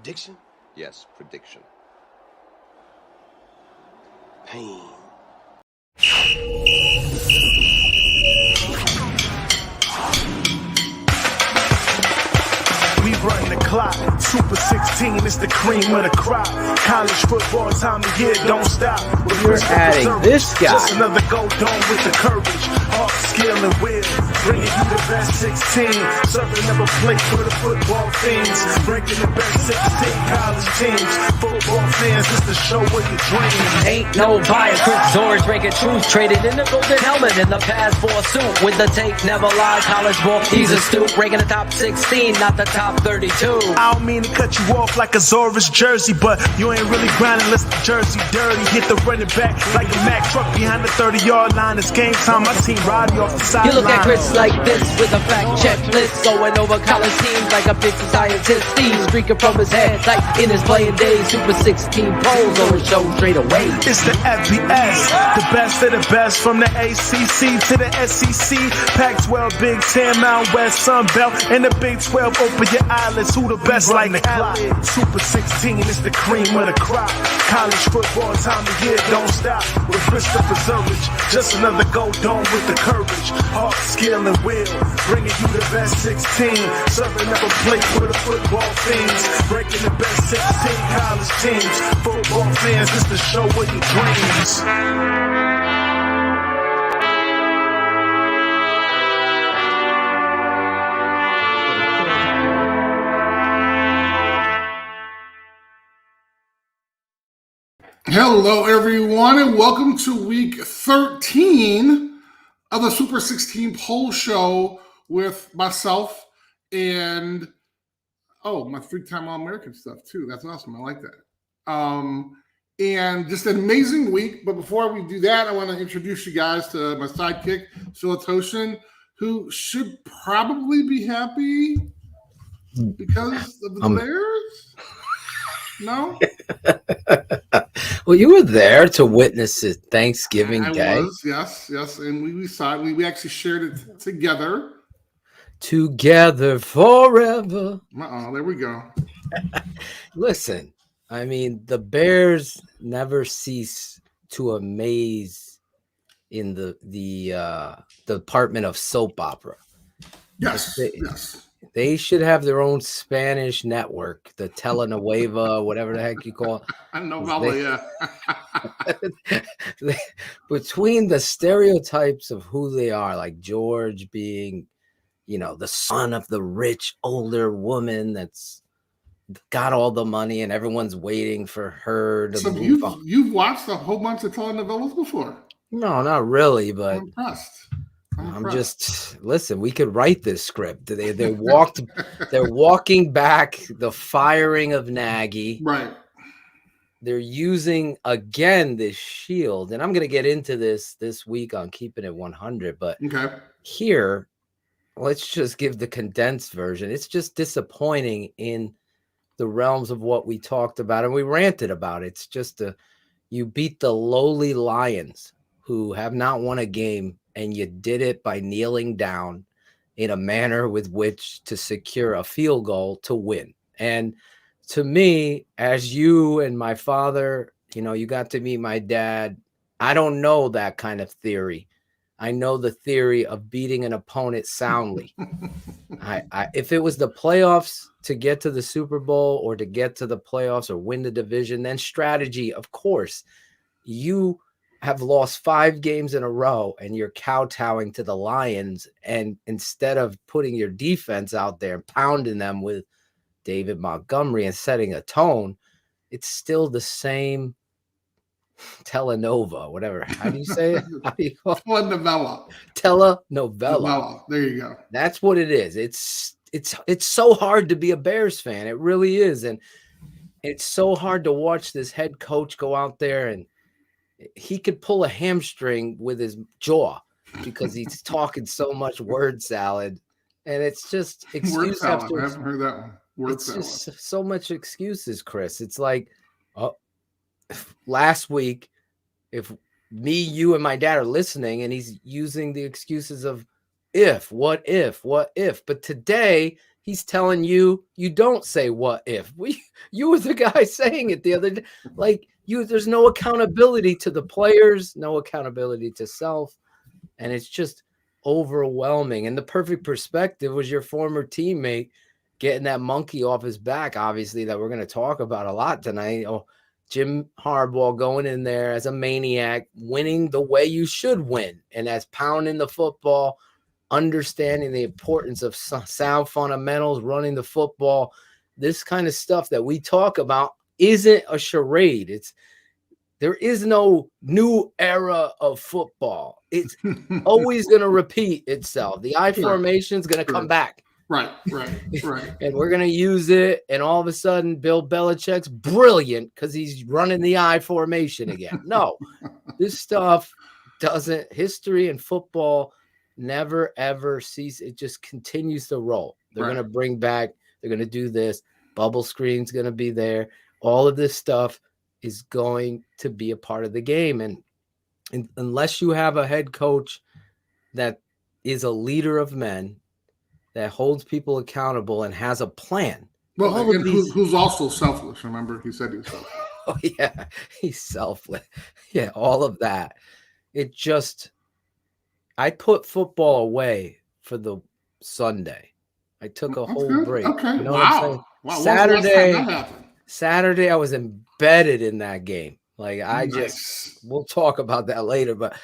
Prediction? Yes, prediction. Pain. We run the clock, Super 16 is the cream of the crop. College football time of year, don't stop. You're adding this guy. Just another go dome with the courage, heart, skill, and will. Bringing you the best 16, serving up a plate for the football fiends. Breaking the best 16 college teams. Football fans, it's the show of your dreams. Ain't no bias, Chris Zorich breaking truth. Traded in the golden helmet in the past for a suit. With the tape, never lie, college ball, he's a stoop. Breaking the top 16, not the top 32. I don't mean to cut you off like a Zorich jersey, but you ain't really grinding unless the jersey dirty. Hit the running back like a Mack truck behind the 30-yard line. It's game time. My team Roddy off the sideline. You look at Chris like this with a fact checklist, going over college teams like a big scientist. He's streaking from his head like in his playing days. Super 16 polls on his show straight away. It's the FBS, the best of the best from the ACC to the SEC. Pac-12, Big Ten, Mountain West, Sun Belt, and the Big 12. Open your eyelids. Who the best like the clock? Super 16 is the cream of the crop. College football time of year, don't stop. With Christopher Zorich, just another go dome with the courage, heart, skill, and will. Bringing you the best 16, serving up a plate for the football fiends. Breaking the best 16 college teams. Football fans, it's the show of your dreams. Hello, everyone, and welcome to week 13 of the Super 16 poll show with myself and, my three-time All-American stuff, too. That's awesome. I like that. And just an amazing week. But before we do that, I want to introduce you guys to my sidekick, Silatotion, who should probably be happy because of the Bears. No? Well, you were there to witness it Thanksgiving Day. I was, yes. And we saw it. We actually shared it together. Together forever. There we go. Listen, I mean, the Bears never cease to amaze in the department of soap opera. Yes. They should have their own Spanish network, the Telenueva, whatever the heck you call it. Novella, yeah. Between the stereotypes of who they are, like George being, the son of the rich older woman that's got all the money and everyone's waiting for her to move on. You've watched a whole bunch of telenovelas before? No, not really, but I'm impressed. I'm just listen. We could write this script. They're walking back the firing of Nagy. Right. They're using again this shield, and I'm going to get into this week on Keeping It 100. But here, let's just give the condensed version. It's just disappointing in the realms of what we talked about, and we ranted about. It's just you beat the lowly Lions, who have not won a game. And you did it by kneeling down in a manner with which to secure a field goal to win. And to me, as you and my father, you got to meet my dad. I don't know that kind of theory. I know the theory of beating an opponent soundly. If it was the playoffs to get to the Super Bowl or to get to the playoffs or win the division, then strategy, of course. You have lost 5 games in a row and you're kowtowing to the Lions. And instead of putting your defense out there and pounding them with David Montgomery and setting a tone, it's still the same telenovela, whatever. How do you say it? How do you call it? Telenovela. There you go. That's what it is. It's so hard to be a Bears fan. It really is. And it's so hard to watch this head coach go out there and he could pull a hamstring with his jaw because he's talking so much word salad. And it's just excuse after. I haven't heard that one. Word salad. Just so much excuses, Chris. It's like last week, if me, you, and my dad are listening, and he's using the excuses of what if. But today He's telling you don't say what if. You were the guy saying it the other day. Like there's no accountability to the players, no accountability to self, and it's just overwhelming. And the perfect perspective was your former teammate getting that monkey off his back, obviously, that we're going to talk about a lot tonight. Oh, Jim Harbaugh going in there as a maniac, winning the way you should win, and that's pounding the football, understanding the importance of sound fundamentals, running the football. This kind of stuff that we talk about isn't a charade. There is no new era of football. It's always going to repeat itself. The I formation is going to come back. Right. And we're going to use it. And all of a sudden, Bill Belichick's brilliant because he's running the I formation again. No, this stuff doesn't. History and football never, ever cease. It just continues to roll. They're going to bring back, they're going to do this. Bubble screen's going to be there. All of this stuff is going to be a part of the game. And unless you have a head coach that is a leader of men, that holds people accountable and has a plan. Well, and who's also selfless. Remember, he said he was selfless. Oh, yeah, he's selfless. Yeah, all of that. It just, I put football away for the Sunday. I took a whole break. Okay, you know what I'm saying? Wow. Saturday, I was embedded in that game. Like, we'll talk about that later. But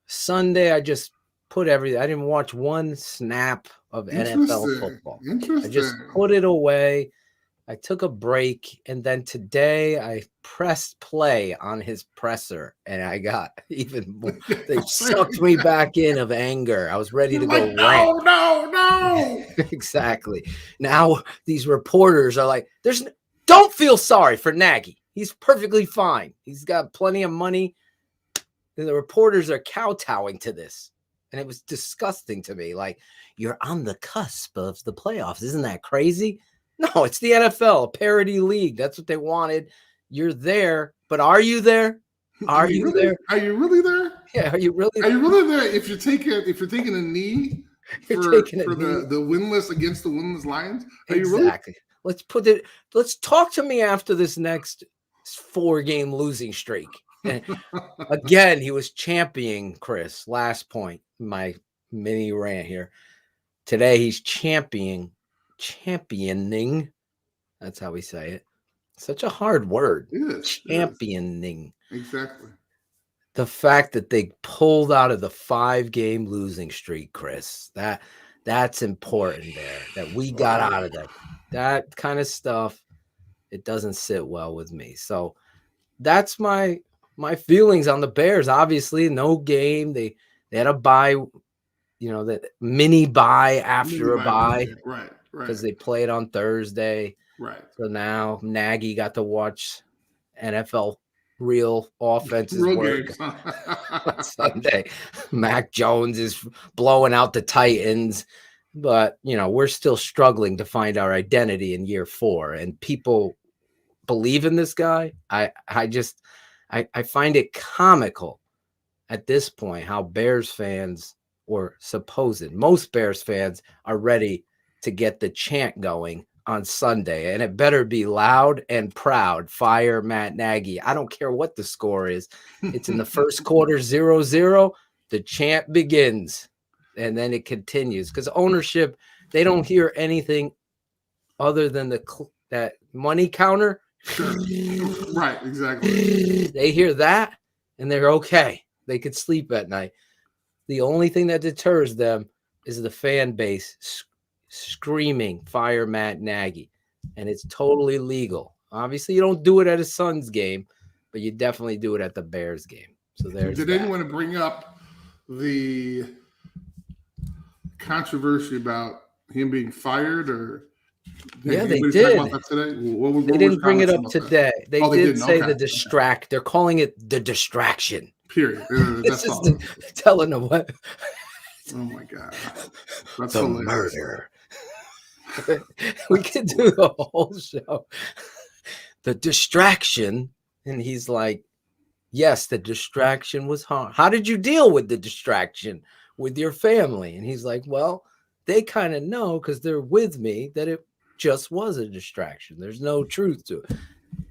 Sunday, I just put everything. I didn't watch one snap of NFL football. I just put it away. I took a break, and then today I pressed play on his presser, and I got even more. They sucked me back in of anger. I was ready to go rant. No. Exactly. Now these reporters are like, don't feel sorry for Nagy. He's perfectly fine. He's got plenty of money. And the reporters are kowtowing to this. And it was disgusting to me. Like, you're on the cusp of the playoffs. Isn't that crazy? No, it's the NFL, a parity league. That's what they wanted. You're there, but are you there? Are you there? Are you really there? Yeah, are you really there? Are you really there if you're taking a knee for the winless against the winless Lions? Are you really? Let's talk to me after this next 4-game losing streak. And again, he was championing Chris. Last point, my mini rant here. Today he's championing. That's how we say it. Such a hard word. It is. Championing. Exactly. The fact that they pulled out of the 5-game losing streak, Chris. That's important there. That we got out of that kind of stuff. It doesn't sit well with me. So that's my feelings on the Bears. Obviously, no game. They had a bye, that mini bye after a bye. Right. Because they played on Thursday. Right. So now Nagy got to watch NFL real offenses work on Sunday. Mac Jones is blowing out the Titans. But, we're still struggling to find our identity in year 4. And people believe in this guy. I find it comical at this point how Bears fans, or most Bears fans, are ready to get the chant going on Sunday. And it better be loud and proud. Fire Matt Nagy. I don't care what the score is. It's in the first quarter, 0-0. The chant begins. And then it continues. Because ownership, they don't hear anything other than that money counter. Sure. Right, exactly. They hear that, and they're okay. They could sleep at night. The only thing that deters them is the fan base screaming, fire Matt Nagy. And it's totally legal. Obviously, you don't do it at a Suns game, but you definitely do it at the Bears game. So there's Did anyone bring up the controversy about him being fired, or yeah, they did. They didn't bring it up today. They did say the distract. They're calling it the distraction. Period. That's all. Telling them what. Oh my God. That's the hilarious. Murder. We could do the whole show. The distraction. And he's like, yes, the distraction was hard. How did you deal with the distraction with your family? And he's like, well, they kind of know because they're with me that it just was a distraction. There's no truth to it.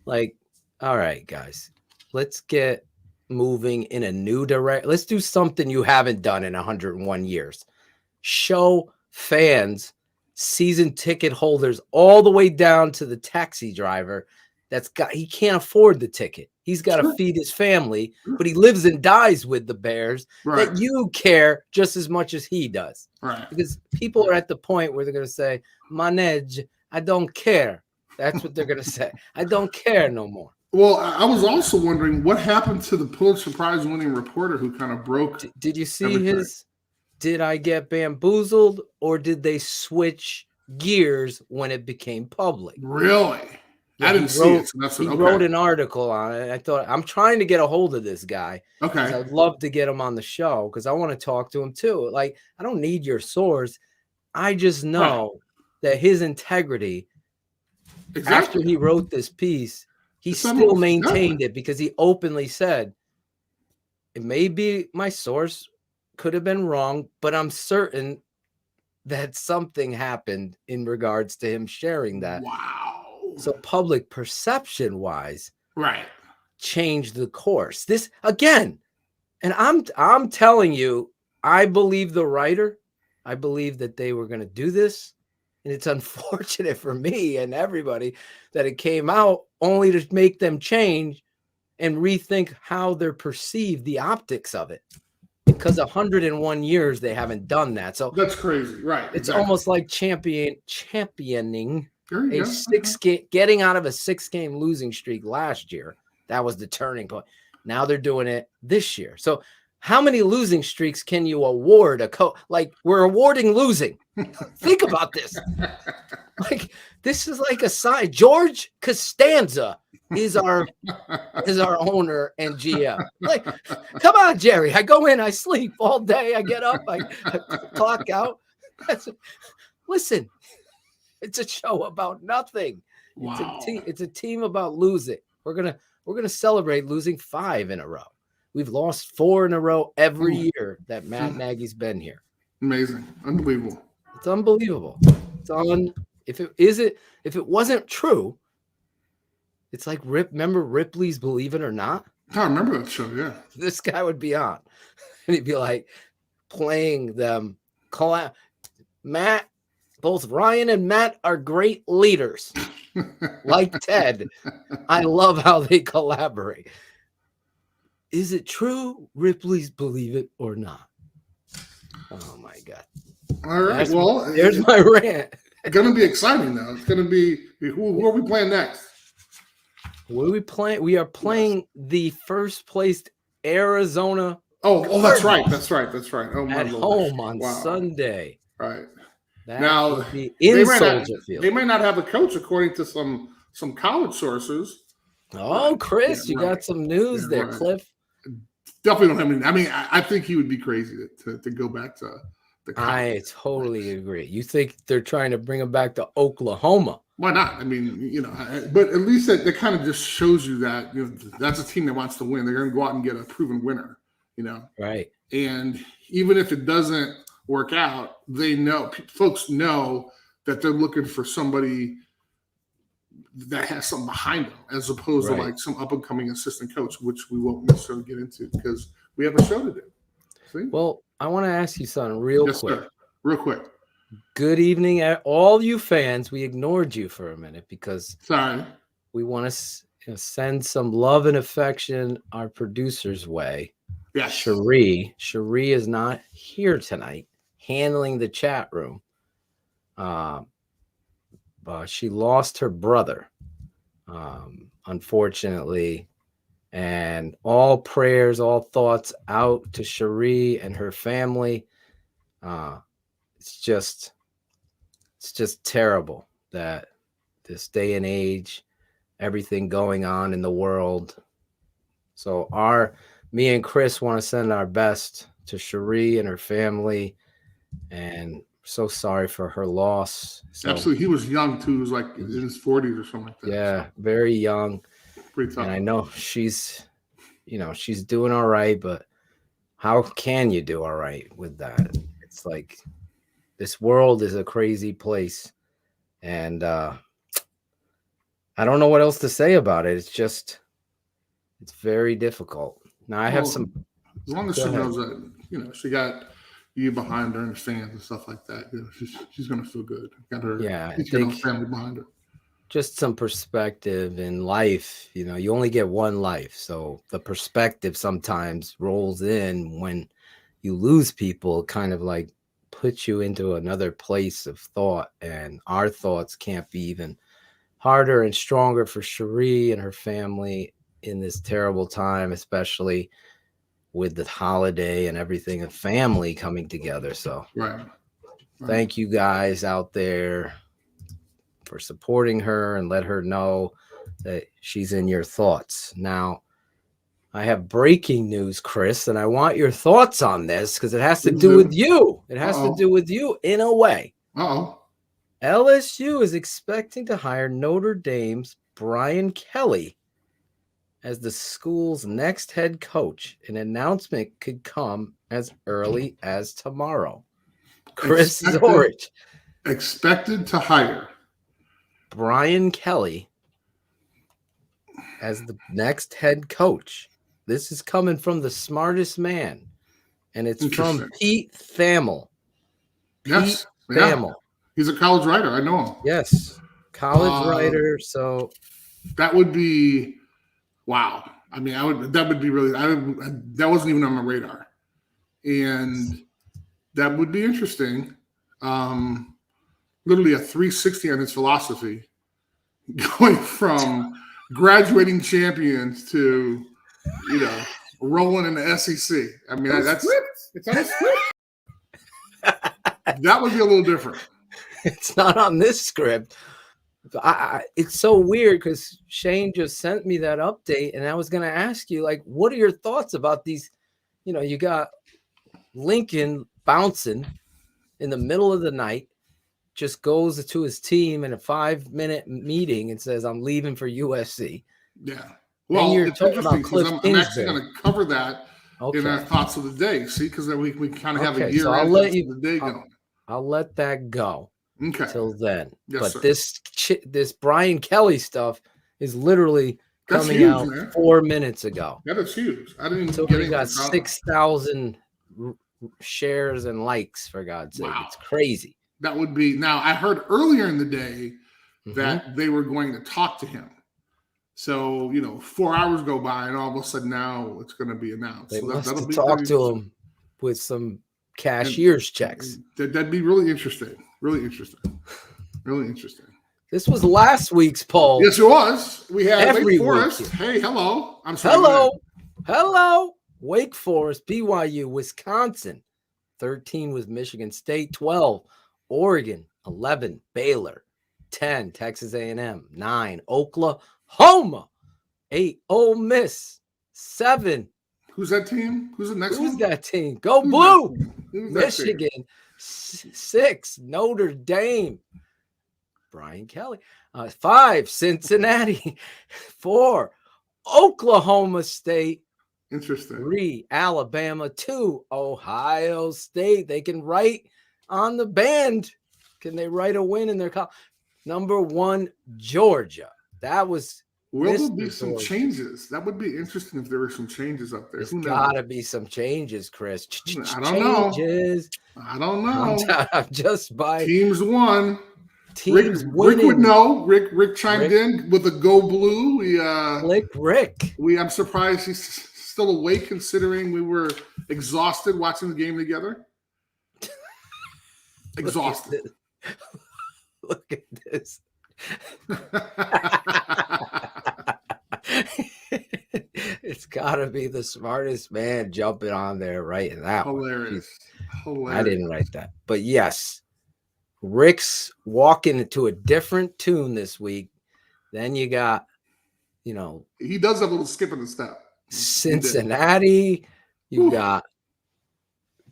Like, all right, guys, let's get moving in a new direction. Let's do something you haven't done in 101 years. Show fans, season ticket holders, all the way down to the taxi driver he can't afford the ticket. He's got to feed his family, but he lives and dies with the Bears, that you care just as much as he does. Right. Because people are at the point where they're going to say, Manage, I don't care. That's what they're going to say. I don't care no more. Well, I was also wondering what happened to the Pulitzer Prize winning reporter who kind of broke. Did you see his, did I get bamboozled, or did they switch gears when it became public? Really? Yeah, I didn't see it. So he wrote an article on it. I thought, I'm trying to get a hold of this guy. Okay. I'd love to get him on the show because I want to talk to him too. Like, I don't need your source. I just know that his integrity, after he wrote this piece, he still maintained it because he openly said, it may be my source could have been wrong, but I'm certain that something happened in regards to him sharing that. Wow. So public perception wise, changed the course. This again, and I'm telling you, I believe the writer. I believe that they were going to do this, and it's unfortunate for me and everybody that it came out only to make them change and rethink how they're perceived, the optics of it. Because 101 years they haven't done that. So that's crazy, right? It's almost like championing a getting out of a 6-game losing streak last year. That was the turning point. Now they're doing it this year. So how many losing streaks can you award a coach? Like, we're awarding losing. Think about this. Like, this is like a sign. George Costanza is our owner and GM. Like, come on, Jerry. I go in, I sleep all day. I get up, I clock out. Listen. It's a show about nothing. Wow. It's a team about losing. We're gonna celebrate losing 5 in a row. We've lost 4 in a row every year that Matt Nagy's been here. Amazing, unbelievable. It's unbelievable. If it wasn't true, it's like remember Ripley's Believe It or Not? I remember that show. Yeah, this guy would be on, and he'd be like playing them. Matt. Both Ryan and Matt are great leaders, like Ted. I love how they collaborate. Is it true? Ripley's Believe It or Not. Oh, my God. All right. There's my rant. It's going to be exciting, though. It's going to be who are we playing next? What are we playing? We are playing the first placed Arizona. Oh, that's right. That's right. Oh, my at Lord. Home on Sunday. Right. That now they might not have a coach according to some college sources. Oh, Chris, you got some news there, Cliff. Definitely don't have any. I mean, I think he would be crazy to go back to the college. I totally agree. You think they're trying to bring him back to Oklahoma? Why not? I mean, but at least that kind of just shows you that that's a team that wants to win. They're going to go out and get a proven winner. Right. And even if it doesn't work out, folks know that they're looking for somebody that has something behind them, as opposed to like some up and coming assistant coach, which we won't necessarily get into because we have a show to do. See? Well, I want to ask you something real quick. Sir. Real quick. Good evening, all you fans. We ignored you for a minute because we want to send some love and affection our producer's way. Yeah, Cherie is not here tonight, handling the chat room. But she lost her brother, unfortunately. And all prayers, all thoughts out to Cherie and her family. It's just terrible that this day and age, everything going on in the world. So me and Chris want to send our best to Cherie and her family, and so sorry for her loss. So, absolutely. He was young too. He was like in his 40s or something like that. Yeah, very young. Pretty tough. And I know she's doing all right, but how can you do all right with that? It's like this world is a crazy place. And I don't know what else to say about it. It's very difficult. Now I have some. As long as she knows that, she got you behind her and the fans and stuff like that, she's going to feel good. Got her, I think family behind her. Just some perspective in life. You only get one life, so the perspective sometimes rolls in when you lose people. Kind of like puts you into another place of thought, and our thoughts can't be even harder and stronger for Cherie and her family in this terrible time, especially with the holiday and everything, and family coming together. So right. Thank you guys out there for supporting her, and let her know that she's in your thoughts. Now, I have breaking news, Chris, and I want your thoughts on this because it has to do with you. It has to do with you in a way. LSU is expecting to hire Notre Dame's Brian Kelly as the school's next head coach. An announcement could come as early as tomorrow. Chris Zorich. Expected to hire Brian Kelly as the next head coach. This is coming from the smartest man, and it's from Pete Thamel. Yes. Thamel. He's a college writer. I know him. Yes. College writer. So that would be, wow. I mean, that would be really, that wasn't even on my radar. And that would be interesting. Literally a 360 on his philosophy, going from graduating champions to, rolling in the SEC. I mean, it's on a script. That would be a little different. It's not on this script. It's so weird because Shane just sent me that update, and I was going to ask you, like, what are your thoughts about these? You got Lincoln bouncing in the middle of the night, just goes to his team in a 5-minute meeting and says, "I'm leaving for USC." Yeah. Well, you're talking about Cliff I'm actually going to cover that in our thoughts of the day. See, because then we kind of have a year. So I'll let you. The day going. I'll let that go. Okay. Till then. Yes, but sir. this Brian Kelly stuff is literally coming out 4 minutes ago. That is huge. I didn't even so get we got 6,000 shares and likes, for God's sake. It's crazy. That would be, now I heard earlier in the day that they were going to talk to him. So, 4 hours go by and all of a sudden now it's going to be announced. They so must have talked to him with some cashier's checks. That'd be really interesting. Really interesting. Really interesting. This was last week's poll. Yes, it was. We had Wake Forest. Hey, hello. I'm sorry. Hello. Wake Forest, BYU, Wisconsin. 13 was Michigan State. 12, Oregon. 11, Baylor. 10, Texas A&M. 9, Oklahoma. 8, Ole Miss. 7. Who's that team? Who's the next one? Who's that team? Go Blue. Michigan. 6, Notre Dame. Brian Kelly. 5, Cincinnati. 4, Oklahoma State. Interesting. 3, Alabama. 2, Ohio State. They can write on the band. Can they write a win in their college? Number 1, Georgia. That was. Will there be some changes? That would be interesting if there were some changes up there. There's got to be some changes, Chris. I don't know. I don't know. I'm just by teams won. Teams Rick would know. Rick chimed in with a go blue. Rick. I'm surprised he's still awake considering we were exhausted watching the game together. Exhausted. Look at this. It's got to be the smartest man jumping on there writing that. Hilarious. I didn't write that. But yes, Rick's walking into a different tune this week. Then you got, he does have a little skip in the step. Cincinnati. You got,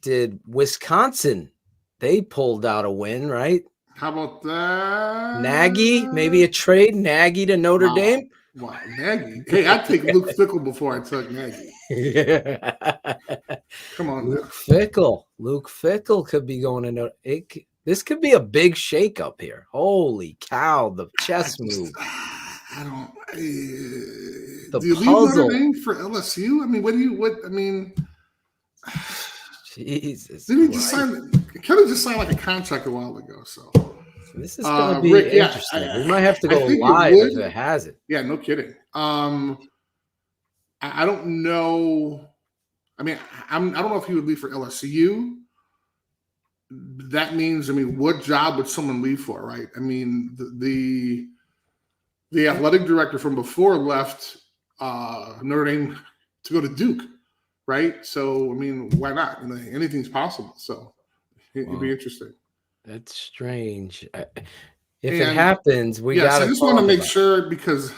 did Wisconsin, they pulled out a win, right? How about that? Nagy, maybe a trade, Nagy to Notre Dame. Wow, Nagy. Hey, I'd take Luke Fickell before I took Nagy. Yeah. Come on, Luke Fickell. Luke Fickell could be going to Notre Dame. This could be a big shakeup here. Holy cow! The chess move. I don't. The do you puzzle. leave Notre Dame for LSU? I mean, what? I mean, Jesus. Didn't he just sign? Kelly just signed like a contract a while ago. So this is going to be Rick, interesting. We might have to go live if it has it. Yeah, no kidding. I don't know. I mean, I don't know if he would leave for LSU. That means, I mean, what job would someone leave for, right? I mean, the athletic director from before left Notre Dame to go to Duke, right? So, I mean, why not? You know, anything's possible. So, it'd be interesting. That's strange. If it happens, we got to. I just want to make sure, because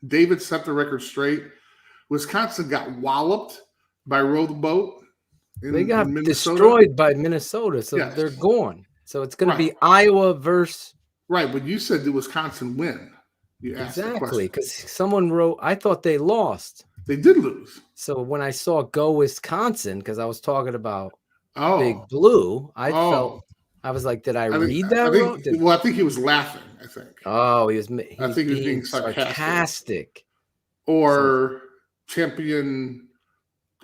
David set the record straight. Wisconsin got walloped by Row the Boat. They got destroyed by Minnesota, so they're gone. So it's going to be Iowa versus. Right, but you said, did Wisconsin win? You asked exactly, because someone wrote, I thought they lost. They did lose. So when I saw Go Wisconsin, because I was talking about Big Blue, I felt, I was like, did I read that wrong? Well, I think he was laughing, I think. Oh, he was being sarcastic. Or champion,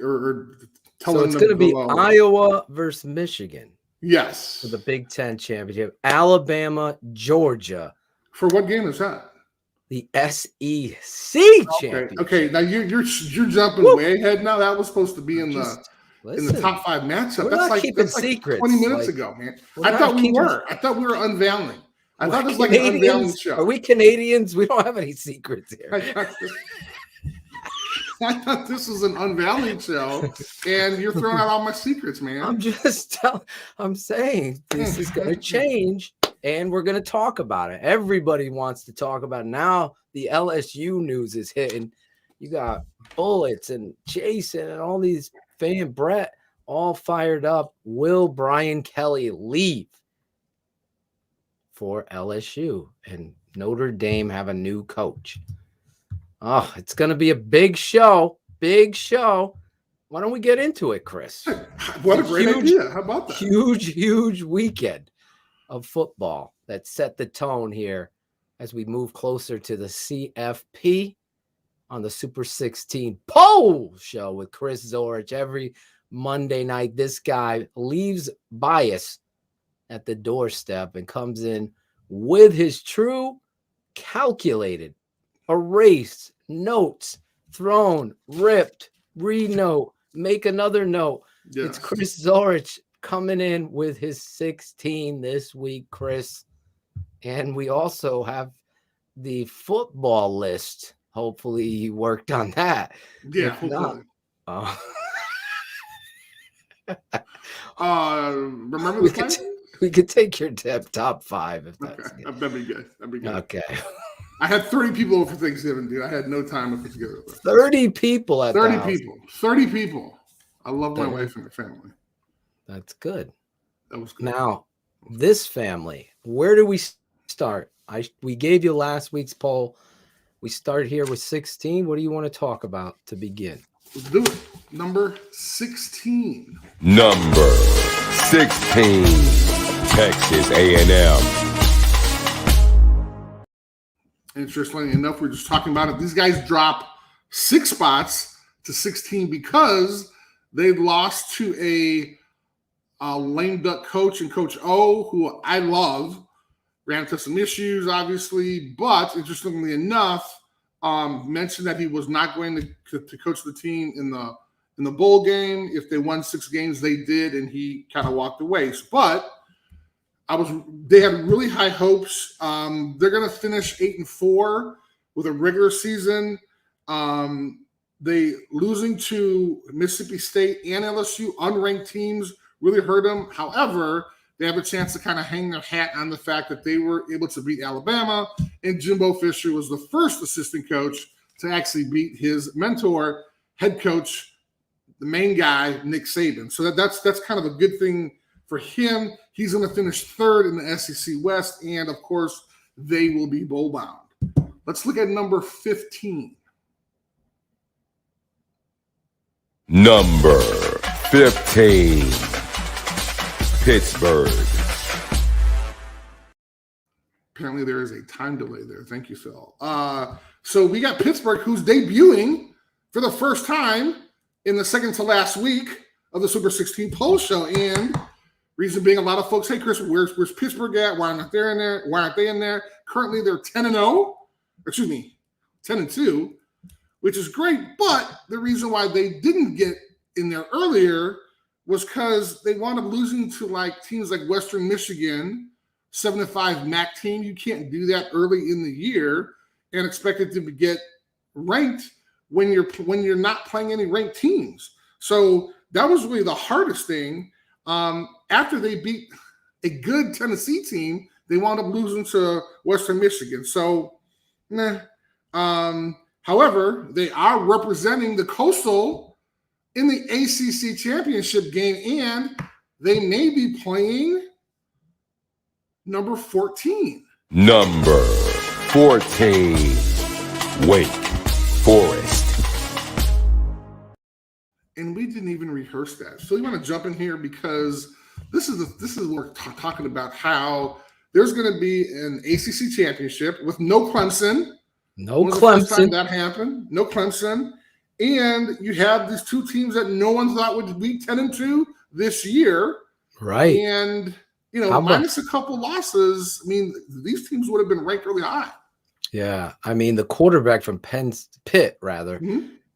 or so it's going to be Iowa versus Michigan. Yes. For the Big Ten championship. Alabama, Georgia. For what game is that? The SEC championship. Okay, now you're jumping way ahead now. That was supposed to be in the top 5 matchup. That's like 20 minutes ago, man. I thought we were. I thought we were unveiling. I thought this was like an unveiling show. Are we Canadians? We don't have any secrets here. I thought this was an unveiling show, and you're throwing out all my secrets, man. I'm saying this is going to change, and we're going to talk about it. Everybody wants to talk about it. Now the LSU news is hitting. You got Bullets and Jason and all these Brett all fired up. Will Brian Kelly leave for LSU and Notre Dame have a new coach? Oh, it's going to be a big show. Big show. Why don't we get into it, Chris? What a great idea. How about that? Huge weekend of football that set the tone here as we move closer to the CFP on the Super 16 Poll Show with Chris Zorich every Monday night. This guy leaves bias at the doorstep and comes in with his true, calculated, erased notes, thrown, ripped, renote, make another note. Yes. It's Chris Zorich coming in with his 16 this week, Chris. And we also have the football list. Hopefully you worked on that. Yeah, hopefully. Remember we could take your top 5 if that's good. That'd be good. Okay. I had 30 people over for Thanksgiving, dude. I had no time to put together. 30 people at 30 people. 30 people. I love my wife and my family. That's good. That was good. Now, this family, where do we start? We gave you last week's poll. We start here with 16. What do you want to talk about to begin? Let's do it. Number 16. Number 16. Texas A&M. Interestingly enough, we're just talking about it. These guys dropped 6 spots to 16 because they lost to a lame duck coach and Coach O, who I love. Ran into some issues, obviously, but interestingly enough, mentioned that he was not going to coach the team in the bowl game. If they won 6 games, they did, and he kind of walked away. But they had really high hopes. They're going to finish 8-4 with a regular season. They losing to Mississippi State and LSU, unranked teams, really hurt them. However, they have a chance to kind of hang their hat on the fact that they were able to beat Alabama, and Jimbo Fisher was the first assistant coach to actually beat his mentor, head coach, the main guy, Nick Saban. So that's kind of a good thing for him. He's going to finish 3rd in the SEC West, and, of course, they will be bowl-bound. Let's look at number 15. Number 15. Pittsburgh. Apparently there is a time delay there. Thank you, Phil. So we got Pittsburgh, who's debuting for the first time in the second to last week of the Super 16 poll show. And reason being, a lot of folks, hey, Chris, where's Pittsburgh at? Why aren't they in there? Why aren't they in there? Currently, they're 10-0. Excuse me, 10-2, which is great. But the reason why they didn't get in there earlier was because they wound up losing to like teams like Western Michigan, 7-5 MAC team. You can't do that early in the year and expect it to get ranked when you're not playing any ranked teams. So that was really the hardest thing. After they beat a good Tennessee team, they wound up losing to Western Michigan. So, however, they are representing the Coastal in the ACC championship game, and they may be playing number 14. Number 14, Wake Forest. And we didn't even rehearse that. So we want to jump in here because this is what we're talking about, how there's going to be an ACC championship with no Clemson. No When was Clemson. the first time that happened? No Clemson. And you have these two teams that no one thought would be 10-2 this year. Right. And, minus a couple losses, I mean, these teams would have been ranked really high. Yeah. I mean, the quarterback from Pitt,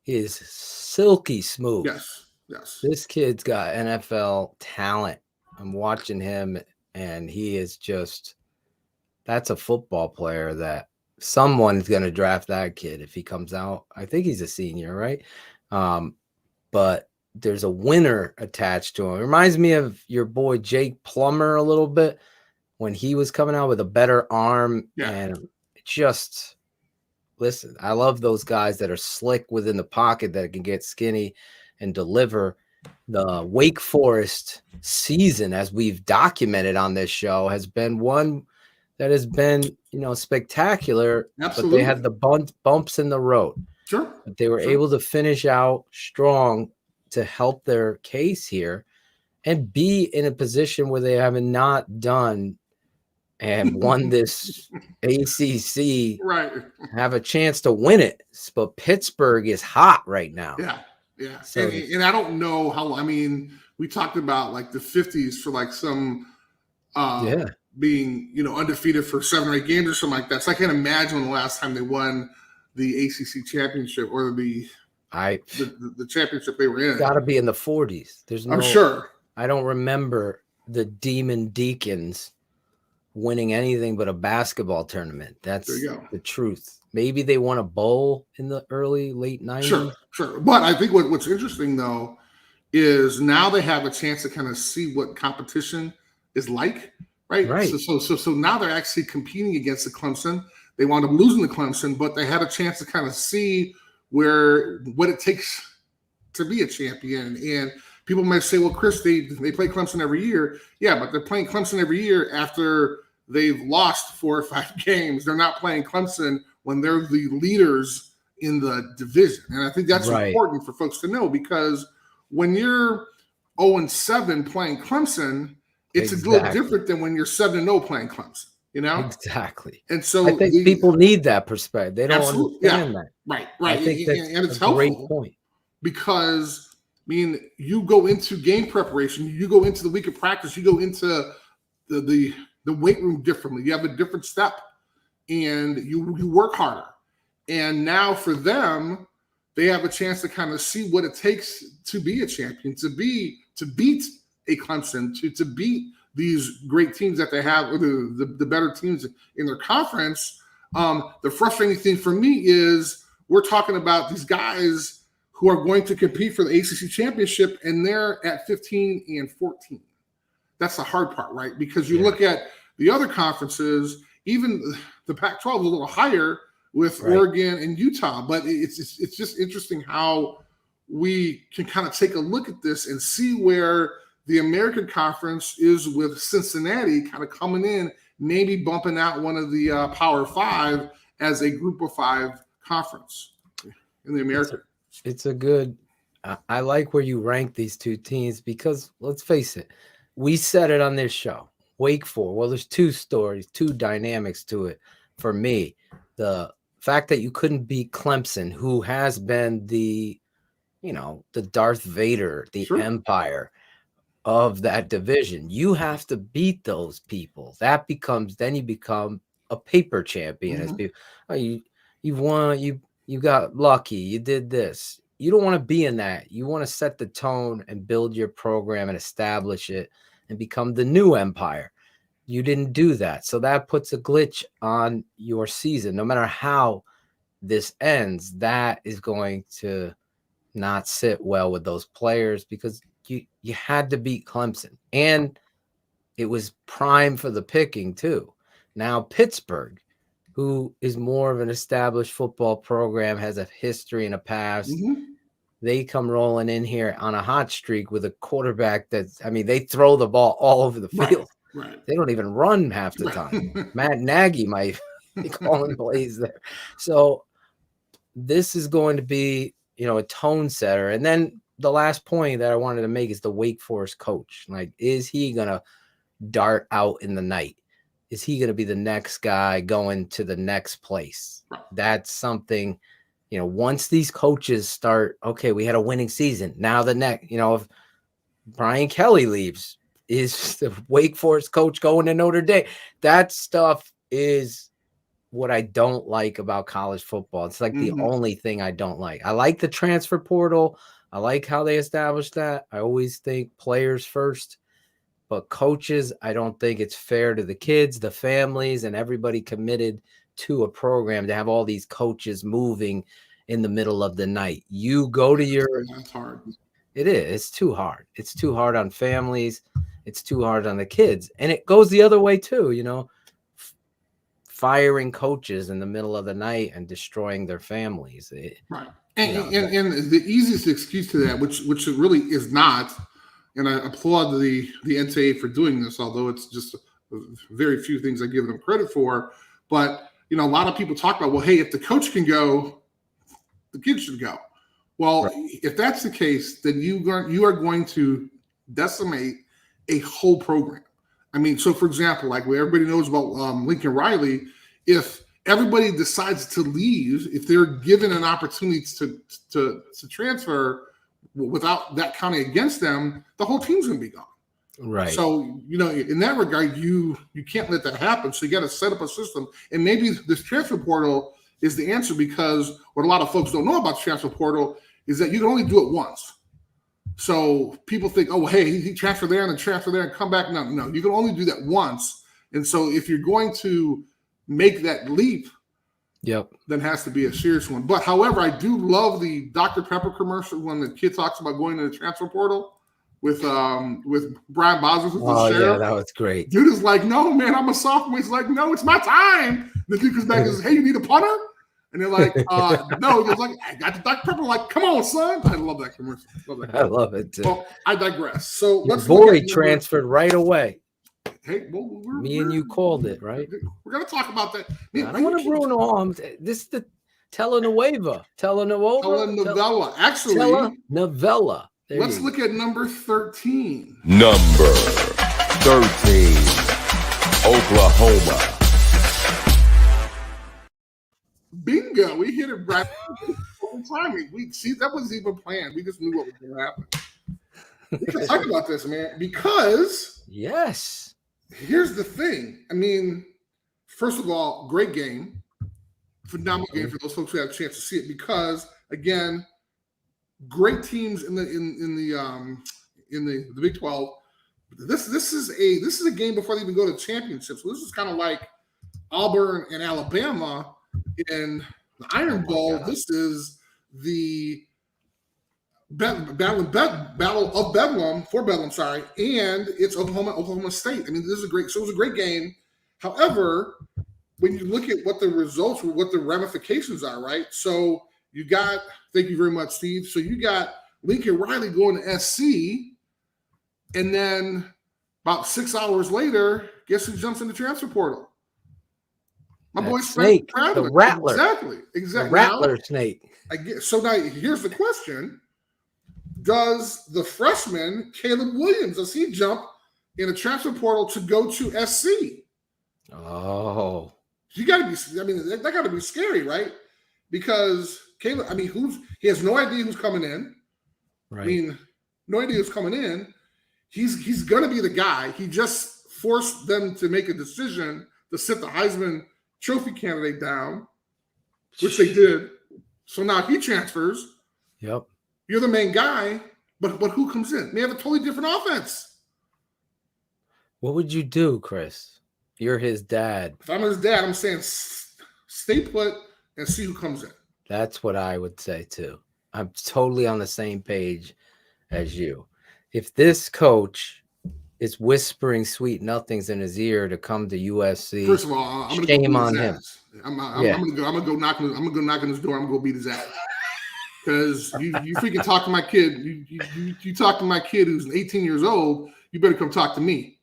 is silky smooth. Yes. This kid's got NFL talent. I'm watching him, and he is that's a football player that someone's going to draft that kid if he comes out. I think he's a senior, right? But there's a winner attached to him. It reminds me of your boy Jake Plummer a little bit when he was coming out with a better arm. Yeah. And listen, I love those guys that are slick within the pocket that can get skinny and deliver. The Wake Forest season, as we've documented on this show, has been one that has been, spectacular. Absolutely. But they had the bumps in the road. Sure. But they were able to finish out strong to help their case here and be in a position where they have not done and won this ACC, right? Have a chance to win it. But Pittsburgh is hot right now. Yeah. So, and I don't know how. I mean, we talked about like the 50s for like some, being undefeated for 7 or 8 games or something like that. So I can't imagine when the last time they won the ACC championship or the championship they were in. Got to be in the 40s. I'm sure. I don't remember the Demon Deacons winning anything but a basketball tournament. That's the truth. Maybe they won a bowl in the late 90s. Sure. But I think what's interesting, though, is now they have a chance to kind of see what competition is like, right? So now they're actually competing against the Clemson. They wound up losing to Clemson, but they had a chance to kind of see what it takes to be a champion. And people might say, well, Chris, they play Clemson every year. Yeah, but they're playing Clemson every year after they've lost 4 or 5 games. They're not playing Clemson when they're the leaders in the division. And I think that's important for folks to know, because when you're 0-7 playing Clemson, it's a little different than when you're 7-0 playing Clemson, Exactly. And so I think people need that perspective. They don't understand that. Right. I think that's and it's a great helpful point. Because, you go into game preparation, you go into the week of practice, you go into the weight room differently. You have a different step, and you work harder. And now for them, they have a chance to kind of see what it takes to be a champion, to beat a Clemson, to beat these great teams that they have, or the better teams in their conference. The frustrating thing for me is we're talking about these guys who are going to compete for the ACC championship, and they're at 15-14. That's the hard part, right? Because you look at the other conferences, even the Pac-12 is a little higher with Oregon and Utah, but it's just interesting how we can kind of take a look at this and see where the American Conference is with Cincinnati kind of coming in, maybe bumping out one of the Power 5 as a Group of 5 conference in the American. It's a good – I like where you rank these two teams because, let's face it, we said it on this show. Wake Forest. Well, there's two stories, two dynamics to it for me. The fact that you couldn't beat Clemson, who has been the Darth Vader, the empire of that division. You have to beat those people. That becomes, then you become a paper champion. As people, you've won, you got lucky, you did this. You don't want to be in that. You want to set the tone and build your program and establish it and become the new empire. You didn't do that. So that puts a glitch on your season. No matter how this ends, that is going to not sit well with those players, because you had to beat Clemson, and it was prime for the picking too. Now Pittsburgh, who is more of an established football program, has a history and a past. They come rolling in here on a hot streak with a quarterback they throw the ball all over the field. Right. They don't even run half the time. Matt Nagy might be calling plays there. So this is going to be, a tone setter. And then the last point that I wanted to make is the Wake Forest coach. Like, is he going to dart out in the night? Is he going to be the next guy going to the next place? That's something, once these coaches start, okay, we had a winning season. Now the next, if Brian Kelly leaves, is the Wake Forest coach going to Notre Dame? That stuff is what I don't like about college football. It's like the only thing I don't like. I like the transfer portal. I like how they established that. I always think players first, but coaches, I don't think it's fair to the kids, the families, and everybody committed to a program to have all these coaches moving in the middle of the night. You go to your... That's hard. It is. It's too hard. It's too hard on families. It's too hard on the kids. And it goes the other way too, firing coaches in the middle of the night and destroying their families. Right. And the easiest excuse to that, which it really is not, and I applaud the NCAA for doing this, although it's just very few things I give them credit for. But, a lot of people talk about, well, hey, if the coach can go, the kids should go. Well, if that's the case, then you are going to decimate a whole program. So for example, like what everybody knows about Lincoln Riley, if everybody decides to leave, if they're given an opportunity to transfer without that counting against them, the whole team's going to be gone. Right. So, in that regard, you can't let that happen. So you got to set up a system. And maybe this transfer portal is the answer, because what a lot of folks don't know about transfer portal is that you can only do it once. So people think, oh, hey, he transferred there and then transfer there and come back. No, you can only do that once. And so if you're going to make that leap, then it has to be a serious one. But however, I do love the Dr. Pepper commercial when the kid talks about going to the transfer portal with Brian Bosworth. Yeah, that was great. Dude is like, no, man, I'm a sophomore. He's like, no, it's my time. The dude comes back and says, hey, you need a punter? And they're like, no. He's like, I got the Dr. Pepper. Like, come on, son. I love that commercial. I love it too. Well, I digress. So let's boy transferred right away. Hey, me and you called it, right? We're going to talk about that. I don't want to ruin all. This is the telenovela. Actually, telenovela. Let's look at number 13. Number 13, Oklahoma. Bingo, we hit it right on timing. We see that wasn't even planned. We just knew what was going to happen. We can talk about this, man, because here's the thing. First of all, great game, phenomenal game for those folks who have a chance to see it. Because again, great teams in the Big 12. This is a game before they even go to championships. So this is kind of like Auburn and Alabama in the Iron Bowl. This is the battle of Bedlam, and it's Oklahoma State. This is it was a great game. However, when you look at what the results were, what the ramifications are, right? So you got, thank you very much, Steve. So you got Lincoln Riley going to SC, and then about 6 hours later, guess who jumps in the transfer portal? My boy Snake, the Rattler. Exactly. The Rattler Snake. So now here's the question. Does the freshman, Caleb Williams, does he jump in the transfer portal to go to SC. Oh. You got to be, I mean, that got to be scary, right? Because Caleb, I mean, he has no idea who's coming in. Right. I mean, no idea who's coming in. He's going to be the guy. He just forced them to make a decision to sit the Heisman Trophy candidate down, which they did. So now he transfers. Yep. You're the main guy, but who comes in? They have a totally different offense. What would you do, Chris? You're his dad. If I'm his dad, I'm saying stay put and see who comes in. That's what I would say too. I'm totally on the same page as you. If this coach is whispering sweet nothings in his ear to come to USC, first of all, I'm gonna shame go on him. I'm gonna go knock on his door. I'm gonna go beat his ass. Because you freaking talk to my kid. You talk to my kid who's 18 years old. You better come talk to me.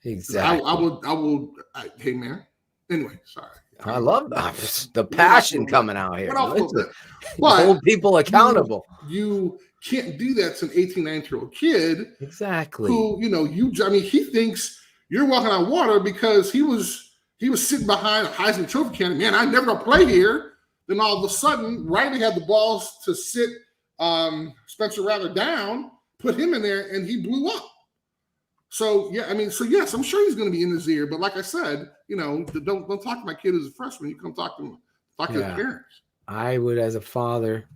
Exactly. I will. Hey man. Anyway, sorry. I love the passion coming out here. Hold people accountable. You can't do that to an 18, 19-year-old kid. Exactly. Who, he thinks you're walking on water because he was sitting behind a Heisman Trophy candidate. Man, I never gonna play here. Then all of a sudden, Riley had the balls to sit Spencer Rattler down, put him in there, and he blew up. So yes, I'm sure he's going to be in his ear. But like I said, don't talk to my kid as a freshman. You come talk to him, talk to his parents. I would, as a father,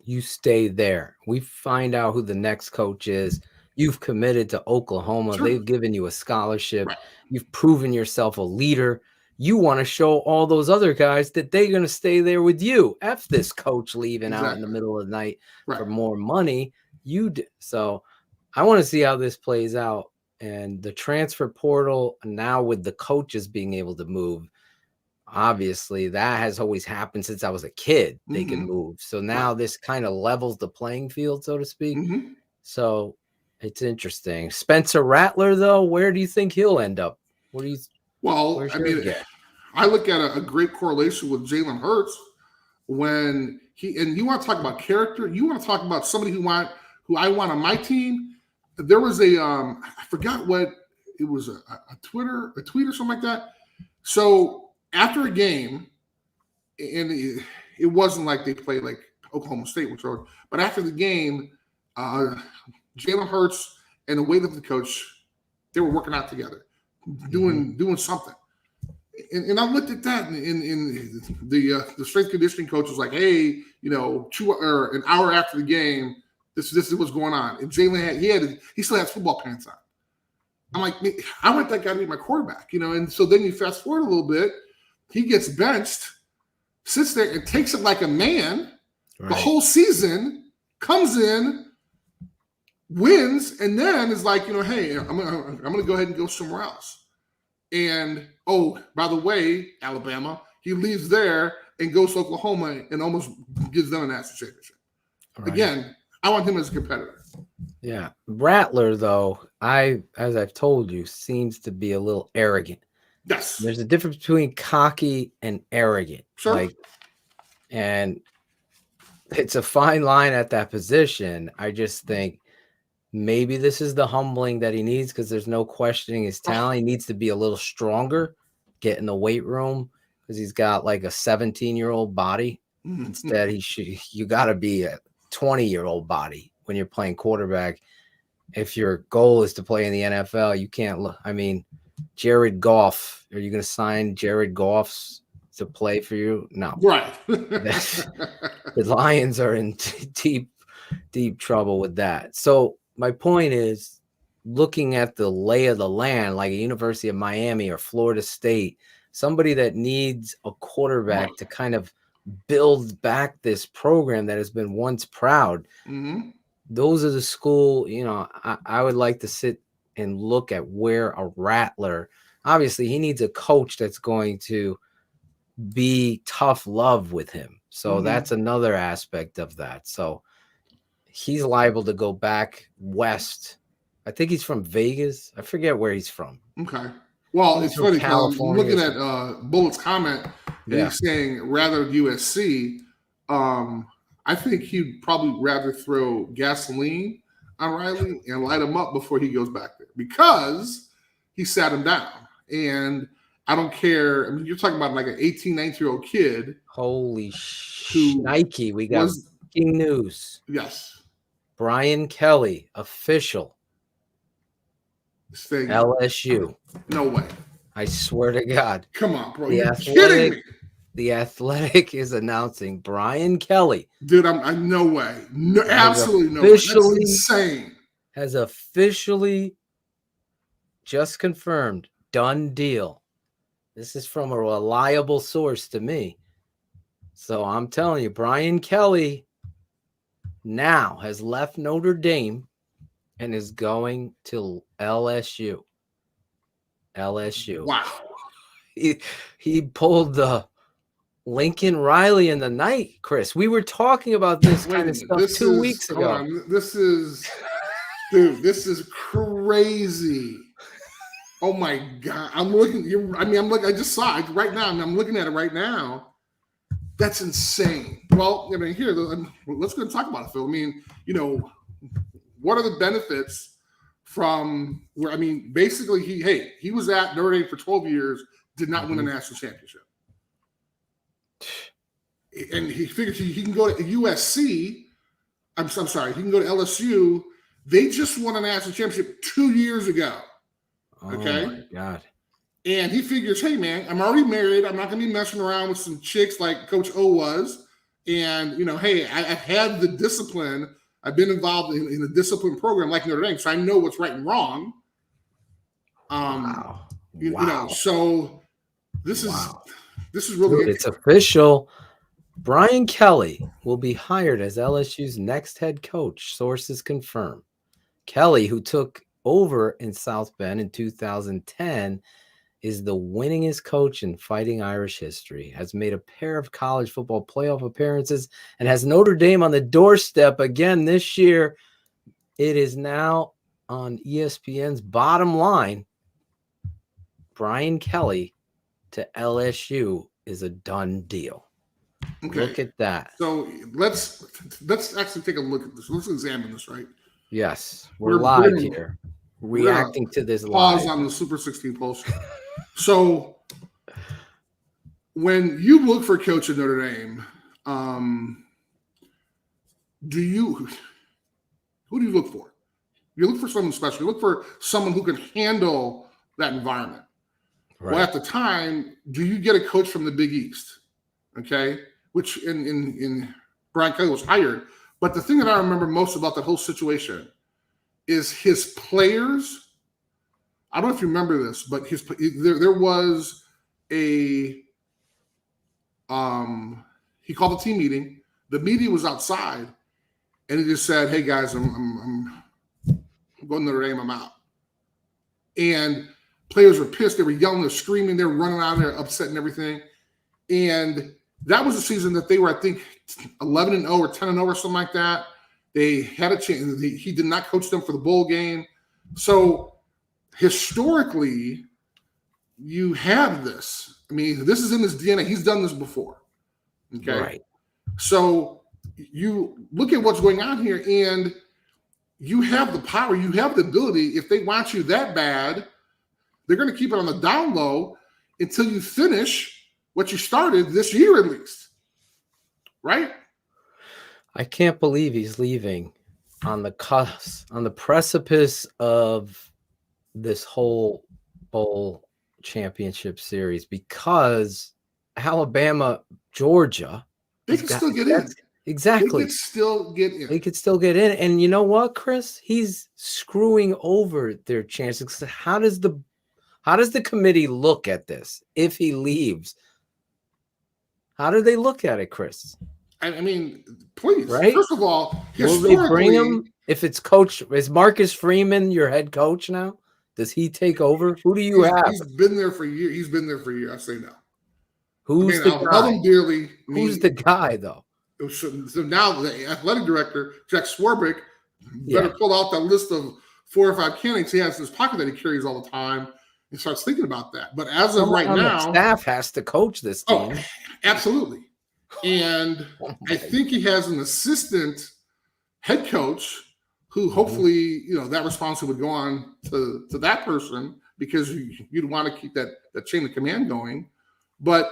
you stay there. We find out who the next coach is. You've committed to Oklahoma. Sure. They've given you a scholarship. Right. You've proven yourself a leader. You want to show all those other guys that they're going to stay there with you. F this coach leaving out in the middle of the night for more money. So I want to see how this plays out. And the transfer portal now with the coaches being able to move, obviously that has always happened since I was a kid. They can move. So now this kind of levels the playing field, so to speak. So it's interesting. Spencer Rattler, though, where do you think he'll end up? I look at a great correlation with Jalen Hurts when you want to talk about character. You want to talk about somebody who I want on my team. There was I forgot what it was, a tweet or something like that. So after a game, and it wasn't like they played like Oklahoma State, but after the game, Jalen Hurts and the weightlifting coach, they were working out together, doing something. And I looked at that, and the strength conditioning coach was like, "Hey, an hour after the game, this is what's going on." And Jalen he still has football pants on. I'm like, I want that guy to be my quarterback, And so then you fast forward a little bit, he gets benched, sits there and takes it like a man. The whole season, comes in, wins, and then is like, hey, I'm gonna go ahead and go somewhere else. And by the way, Alabama, he leaves there and goes to Oklahoma and almost gives them a national championship. Again, I want him as a competitor. Yeah. Rattler, though, as I've told you, seems to be a little arrogant. Yes. There's a difference between cocky and arrogant. Sure. And it's a fine line at that position. I just think maybe this is the humbling that he needs because there's no questioning his talent. He needs to be a little stronger, get in the weight room because he's got like a 17-year-old body. Instead, you got to be a 20-year-old body when you're playing quarterback. If your goal is to play in the NFL, you can't look. I mean, Jared Goff, are you going to sign Jared Goff to play for you? No. Right. The Lions are in deep trouble with that. So my point is, looking at the lay of the land, like a University of Miami or Florida State, somebody that needs a quarterback to kind of build back this program that has been once proud. Those are the school, I would like to sit and look at where a Rattler, obviously he needs a coach that's going to be tough love with him. So that's another aspect of that. So he's liable to go back west. I think he's from Vegas. I forget where he's from. Okay. Well, it's funny. I'm looking at Bullet's comment, and he's saying rather USC. I think he'd probably rather throw gasoline on Riley and light him up before he goes back there. Because he sat him down. And I don't care. I mean, you're talking about like an 18, 19-year-old kid. Holy Nike, we got breaking news. Yes. Brian Kelly, official. LSU. No way. I swear to God. Come on, bro. You're kidding me. The Athletic is announcing Brian Kelly. Dude, I'm no way. No, absolutely no way. That's insane. Has officially just confirmed. Done deal. This is from a reliable source to me. So I'm telling you, Brian Kelly now has left Notre Dame and is going to LSU. LSU. Wow. He pulled the Lincoln Riley in the night, Chris. We were talking about this kind of stuff 2 weeks ago. This is, dude, this is crazy. Oh my God. I'm looking, I just saw it right now. I'm looking at it right now. That's insane. Well, I mean, here, let's go and talk about it, Phil. I mean, what are the benefits from where, I mean, basically he was at Notre Dame for 12 years, did not win a national championship. And he figured he can go to USC. I'm sorry, he can go to LSU. They just won a national championship 2 years ago. Okay. Oh my God. And he figures, hey man, I'm already married. I'm not going to be messing around with some chicks like Coach O was. And hey, I've had the discipline. I've been involved in a discipline program like Notre Dame, so I know what's right and wrong. Wow. So this is really Dude, it's official. Brian Kelly will be hired as LSU's next head coach. Sources confirm. Kelly, who took over in South Bend in 2010, is the winningest coach in Fighting Irish history, has made a pair of college football playoff appearances, and has Notre Dame on the doorstep again this year. It is now on ESPN's Bottom Line. Brian Kelly to LSU is a done deal. Okay. Look at that. So let's actually take a look at this. Let's examine this, right? Yes, we're live here, reacting to this pause live on the Super 16 Pulse. So when you look for a coach at Notre Dame, who do you look for? You look for someone special. You look for someone who can handle that environment. Right. Well, at the time, do you get a coach from the Big East? Okay, which in Brian Kelly was hired. But the thing that I remember most about that whole situation is his players. I don't know if you remember this, but there was a he called a team meeting. The meeting was outside, and he just said, "Hey guys, I'm going to Notre Dame. I'm out." And players were pissed. They were yelling, they're screaming, they're running out there, upset and everything. And that was a season that they were, I think, 11-0 or 10-0 or something like that. They had a chance. He did not coach them for the bowl game. So historically, you have this. I mean, this is in his DNA. He's done this before. Okay. Right. So you look at what's going on here, and you have the power, you have the ability. If they want you that bad, they're going to keep it on the down low until you finish what you started this year, at least. Right? I can't believe he's leaving on the cusp, on the precipice of this whole bowl championship series, because Alabama, Georgia, they can still get in. Exactly. They could still get in. They could still get in. And you know what, Chris? He's screwing over their chances. How does the committee look at this if he leaves? How do they look at it, Chris? I mean, please. Right? First of all, will they bring him? If it's coach, is Marcus Freeman your head coach now? Does he take over? Who do you have? He's been there for years. He's been there for years. I say no. Who's the guy? I love him dearly. Who's the guy, though? So now the athletic director, Jack Swarbrick, better pull out that list of 4 or 5 candidates he has in his pocket that he carries all the time and starts thinking about that. But as of right now, staff has to coach this team. Oh, absolutely. And I think he has an assistant head coach who hopefully, that responsibility would go on to that person, because you'd want to keep that chain of command going. But I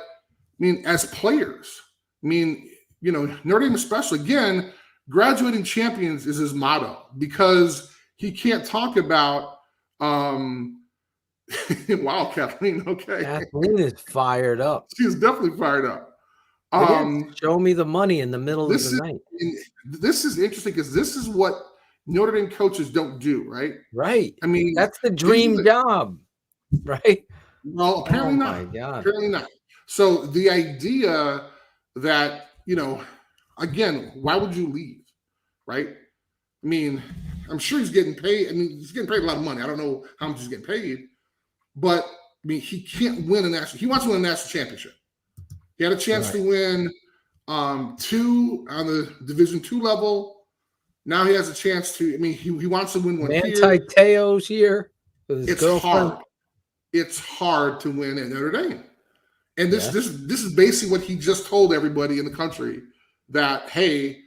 mean, as players, I mean, Notre Dame especially, again, graduating champions is his motto, because he can't talk about wow, Kathleen, okay. Kathleen is fired up. She's definitely fired up. Show me the money in the middle of the night. This is interesting, because this is what Notre Dame coaches don't do, right? Right. I mean, that's the dream job, right? Well, apparently not. My God. Apparently not. So the idea that, again, why would you leave, right? I mean, I'm sure he's getting paid. I mean, he's getting paid a lot of money. I don't know how much he's getting paid, but I mean, he can't win a national. He wants to win a national championship. He had a chance to win 2 on the Division II level. Now he has a chance to. I mean, he wants to win one here. Teo's here. It's hard. It's hard to win at Notre Dame, and this is basically what he just told everybody in the country, that hey,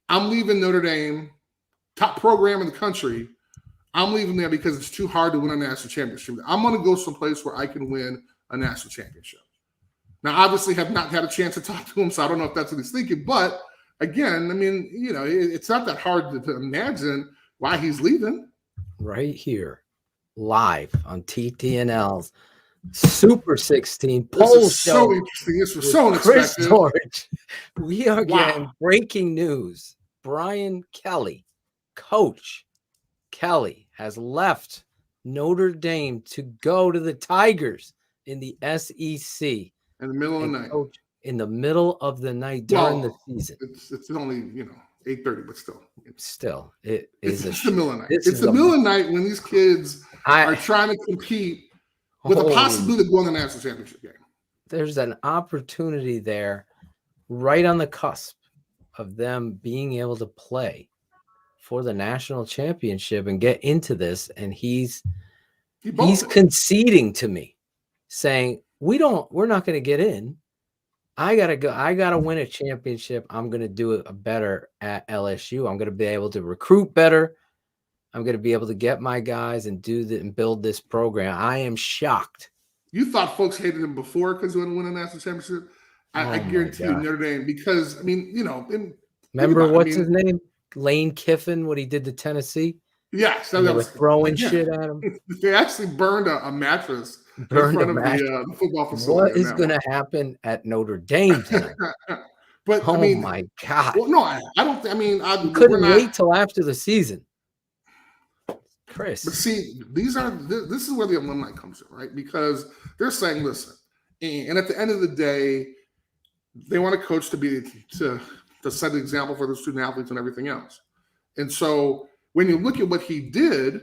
I'm leaving Notre Dame, top program in the country. I'm leaving there because it's too hard to win a national championship. I'm going to go someplace where I can win a national championship. Now, obviously, have not had a chance to talk to him, so I don't know if that's what he's thinking. But again, I mean, it's not that hard to imagine why he's leaving. Right here, live on TTNL's Super 16 poll show. So interesting. This was so Chris unexpected. Zorich. We are getting breaking news. Brian Kelly, Coach Kelly, has left Notre Dame to go to the Tigers in the SEC. In the middle of the night. Coach, in the middle of the night during the season. It's only 8:30, but still. It's the middle of the night. It's the middle of the night when these kids are trying to compete with a possibility to go on the national championship game. There's an opportunity there, right on the cusp of them being able to play for the national championship and get into this, and he's conceding to me, saying, we're not going to get in. I got to go. I got to win a championship. I'm going to do it better at LSU. I'm going to be able to recruit better. I'm going to be able to get my guys and and build this program. I am shocked. You thought folks hated him before because he wouldn't win a national championship? I guarantee you Notre Dame, because, I mean, remember what's his name? Lane Kiffin, what he did to Tennessee? Yes. They were throwing shit at him. They actually burned a mattress in front of the football facility. What is going to happen at Notre Dame tonight? But my God. Well, no, I don't. You couldn't wait till after the season, Chris. But see, this is where the alumni comes in, right? Because they're saying, listen, and at the end of the day, they want a coach to set an example for the student athletes and everything else. And so when you look at what he did,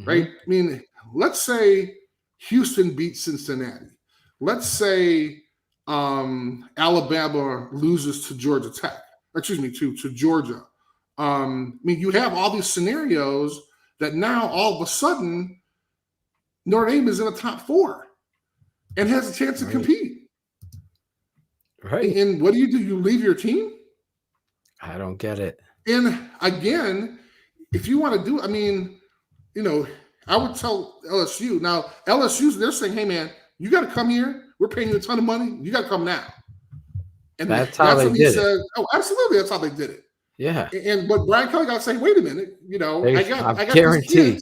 right? I mean, let's say Houston beats Cincinnati. Let's say Alabama loses to Georgia Tech. To Georgia. I mean, you have all these scenarios that now all of a sudden Notre Dame is in the top 4 and has a chance to compete. Right. And what do? You leave your team? I don't get it. And again, if you want to do, I would tell LSU. Now, they're saying, hey, man, you got to come here. We're paying you a ton of money. You got to come now. And that's how they did it. Oh, absolutely. That's how they did it. Yeah. But Brian Kelly got to say, wait a minute. I guarantee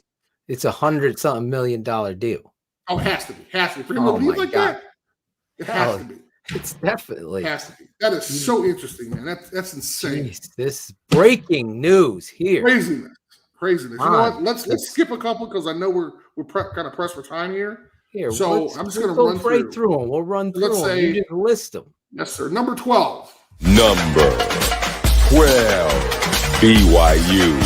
it's $100-something million deal. Oh, it has to be. For him to be like that, it has to be. It's definitely has to be. That is so interesting, man. That's insane. Jeez, this breaking news here. Craziness. You know what? Let's skip a couple because I know we're kind of pressed for time here. So I'm just going to run right through them. We'll run through them. You just list them. Yes, sir. Number 12. Number 12, BYU.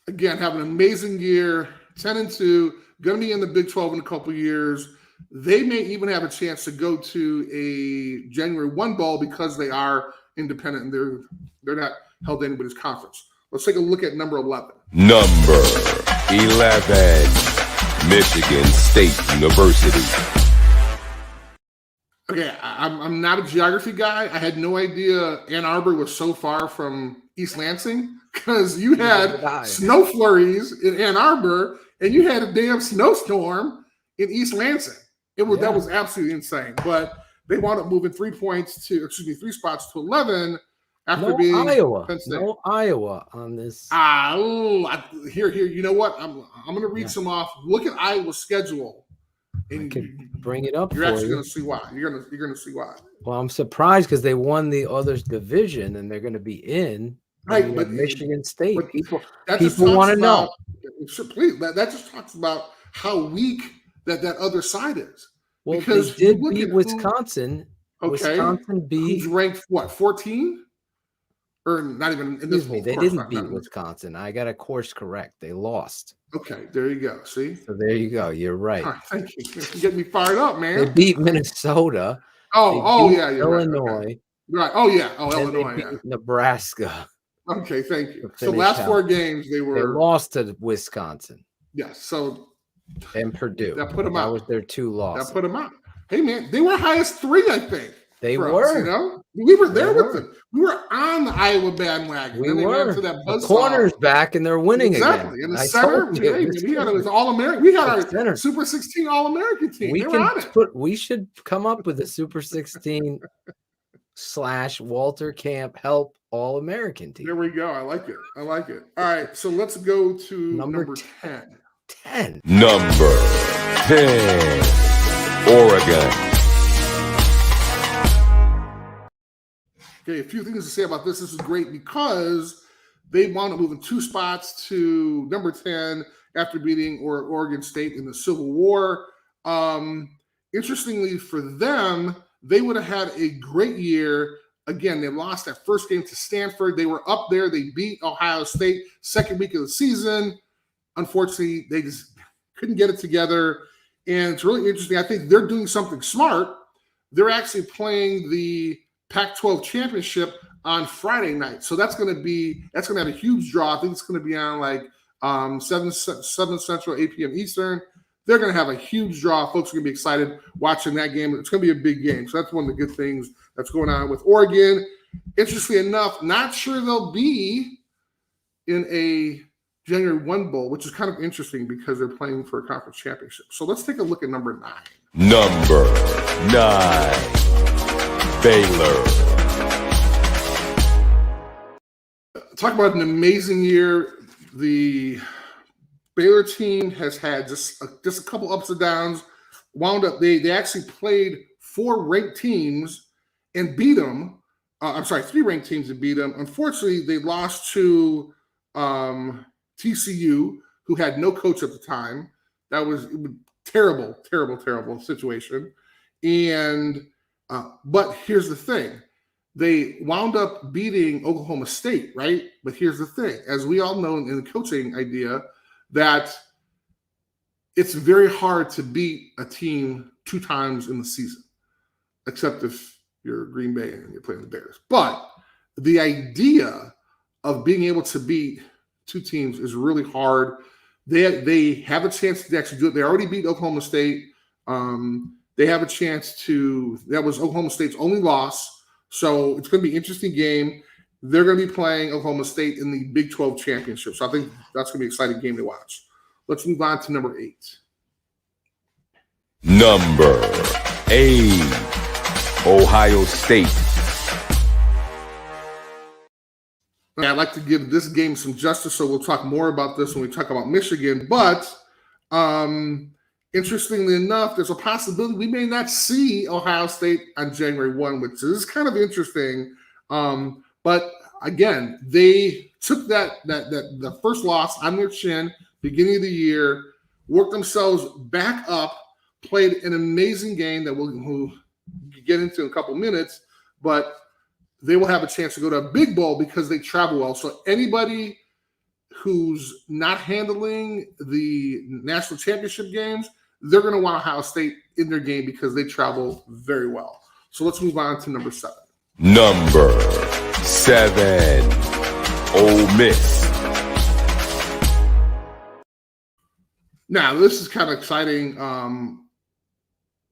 Again, have an amazing year. 10-2. Going to be in the Big 12 in a couple years. They may even have a chance to go to a January 1 bowl because they are independent and they're not held to anybody's conference. Let's take a look at number 11. Number 11, Michigan State University. Okay, I'm not a geography guy. I had no idea Ann Arbor was so far from East Lansing because you had snow flurries in Ann Arbor and you had a damn snowstorm in East Lansing. That was absolutely insane. But they wound up moving 3 spots to 11 after being Iowa. No Iowa on this. Here. You know what? I'm going to read some off. Look at Iowa's schedule. And I can bring it up. You're actually going to see why. You're going to see why. Well, I'm surprised because they won the other division and they're going to be in right, but Michigan State. But people want to know. Please, that just talks about how weak that other side is. Well, because they did beat Wisconsin. Wisconsin beat. Who's ranked what? 14? Or not even in this. Excuse me, they didn't beat Wisconsin. I got a course correct. They lost. Okay, there you go. See? So there you go. You're right. Thank you. You're getting me fired up, man. They beat Minnesota. Yeah. Illinois. Right. Oh, yeah. Oh, Illinois. They beat Nebraska. Okay, thank you. So last 4 games, they lost to Wisconsin. Yes. So. And Purdue. That put them out. That was their 2 losses. That put them out. Hey, man, they were highest 3, I think. They were. Us, you know? We were there with them. We were on the Iowa bandwagon. We were. The corner's back and they're winning exactly. again. In the center, we had an All-American. We had our Super 16 All-American team. We should come up with a Super 16 / Walter Camp help All-American team. There we go. I like it. All right, so let's go to number 10. 10. Number 10, Oregon. Okay, a few things to say about this. This is great because they wound up moving 2 spots to number 10 after beating Oregon State in the Civil War. Interestingly for them, they would have had a great year. Again, they lost that first game to Stanford. They were up there. They beat Ohio State second week of the season. Unfortunately, they just couldn't get it together. And it's really interesting. I think they're doing something smart. They're actually playing the Pac-12 championship on Friday night. So that's going to have a huge draw. I think it's going to be on like 7 Central, 8 p.m. Eastern. They're going to have a huge draw. Folks are going to be excited watching that game. It's going to be a big game. So that's one of the good things that's going on with Oregon. Interestingly enough, not sure they'll be in a January 1 Bowl, which is kind of interesting because they're playing for a conference championship. So let's take a look at number 9. Number 9, Baylor. Talk about an amazing year. The Baylor team has had just a couple ups and downs. Wound up, they actually played 4 ranked teams and beat them. 3 ranked teams and beat them. Unfortunately, they lost to TCU, who had no coach at the time. That was terrible, terrible, terrible situation. And but here's the thing. They wound up beating Oklahoma State, right? But here's the thing. As we all know in the coaching idea, that it's very hard to beat a team 2 times in the season, except if you're Green Bay and you're playing the Bears. But the idea of being able to beat 2 teams is really hard. They have a chance to actually do it. They already beat Oklahoma State. They have a chance to – that was Oklahoma State's only loss. So it's going to be an interesting game. They're going to be playing Oklahoma State in the Big 12 championship. So I think that's going to be an exciting game to watch. Let's move on to number 8. Number 8, Ohio State. I'd like to give this game some justice, so we'll talk more about this when we talk about Michigan. But interestingly enough, there's a possibility we may not see Ohio State on January 1, which is kind of interesting. But again, they took the first loss on their chin, beginning of the year, worked themselves back up, played an amazing game that we'll get into in a couple minutes, but they will have a chance to go to a big bowl because they travel well. So anybody who's not handling the national championship games, they're going to want Ohio State in their game because they travel very well. So let's move on to number 7. Number 7, Ole Miss. Now, this is kind of exciting.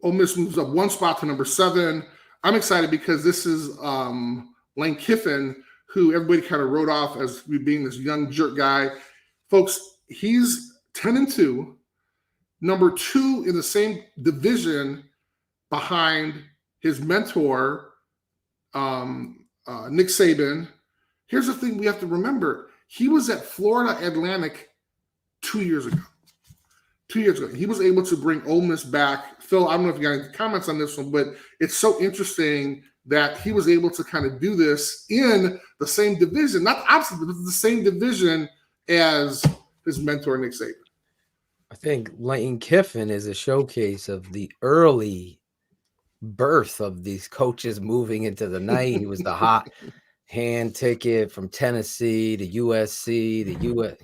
Ole Miss moves up one spot to number 7. I'm excited because this is Lane Kiffin, who everybody kind of wrote off as being this young jerk guy. Folks, he's 10-2, number 2 in the same division behind his mentor, Nick Saban. Here's the thing we have to remember. He was at Florida Atlantic 2 years ago. 2 years ago. He was able to bring Ole Miss back. Phil, I don't know if you got any comments on this one, but it's so interesting that he was able to kind of do this in the same division, not the opposite, but the same division as his mentor, Nick Saban. I think Lane Kiffin is a showcase of the early birth of these coaches moving into the night. He was the hot hand ticket from Tennessee to USC to US,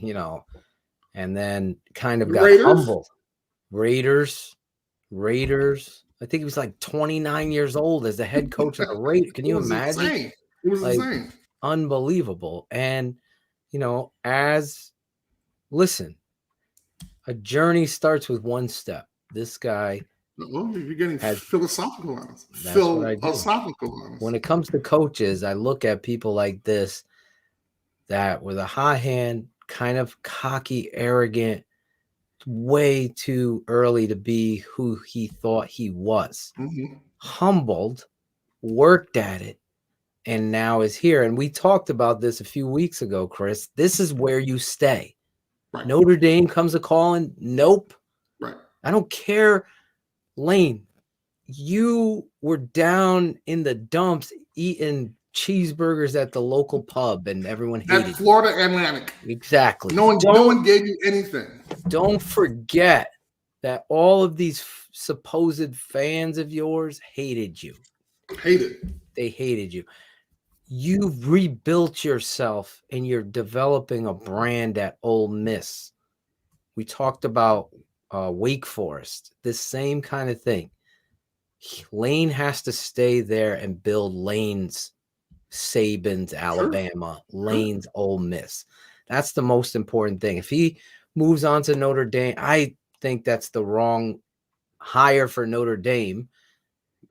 and then kind of got humbled. Raiders. I think he was like 29 years old as the head coach of the Raiders. Can you imagine? Insane. It was insane. Unbelievable. And, listen, a journey starts with one step. This guy. Well, you're getting philosophical on us. Philosophical on us. When it comes to coaches, I look at people like this that with a hot hand, kind of cocky, arrogant, way too early to be who he thought he was. Humbled, worked at it, and now is here. And we talked about this a few weeks ago, Chris. This is where you stay. Right. Notre Dame comes a calling. Nope. Right. I don't care. Lane, you were down in the dumps eating cheeseburgers at the local pub, and everyone hated you. At Florida Atlantic. Exactly. No one gave you anything. Don't forget that all of these supposed fans of yours hated you. They hated you. You've rebuilt yourself, and you're developing a brand at Ole Miss. We talked about Wake Forest, this same kind of thing. Lane has to stay there and build Lane's Saban's Alabama, Lane's Ole Miss. That's the most important thing. If he moves on to Notre Dame, I think that's the wrong hire for Notre Dame.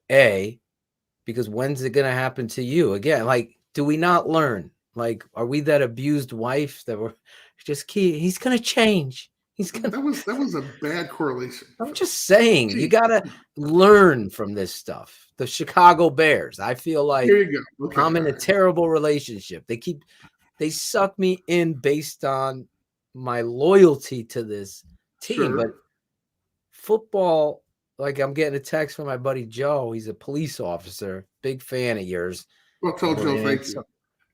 Because when's it going to happen to you again? Like, do we not learn? Like, are we that abused wife that we're just he's going to change? That was a bad correlation. I'm just saying, you got to learn from this stuff. The Chicago Bears, I feel like Here you go. Okay, I'm in a terrible relationship. They suck me in based on my loyalty to this team. Sure. But football, like I'm getting a text from my buddy Joe. He's a police officer, big fan of yours. Well, tell Joe thank you.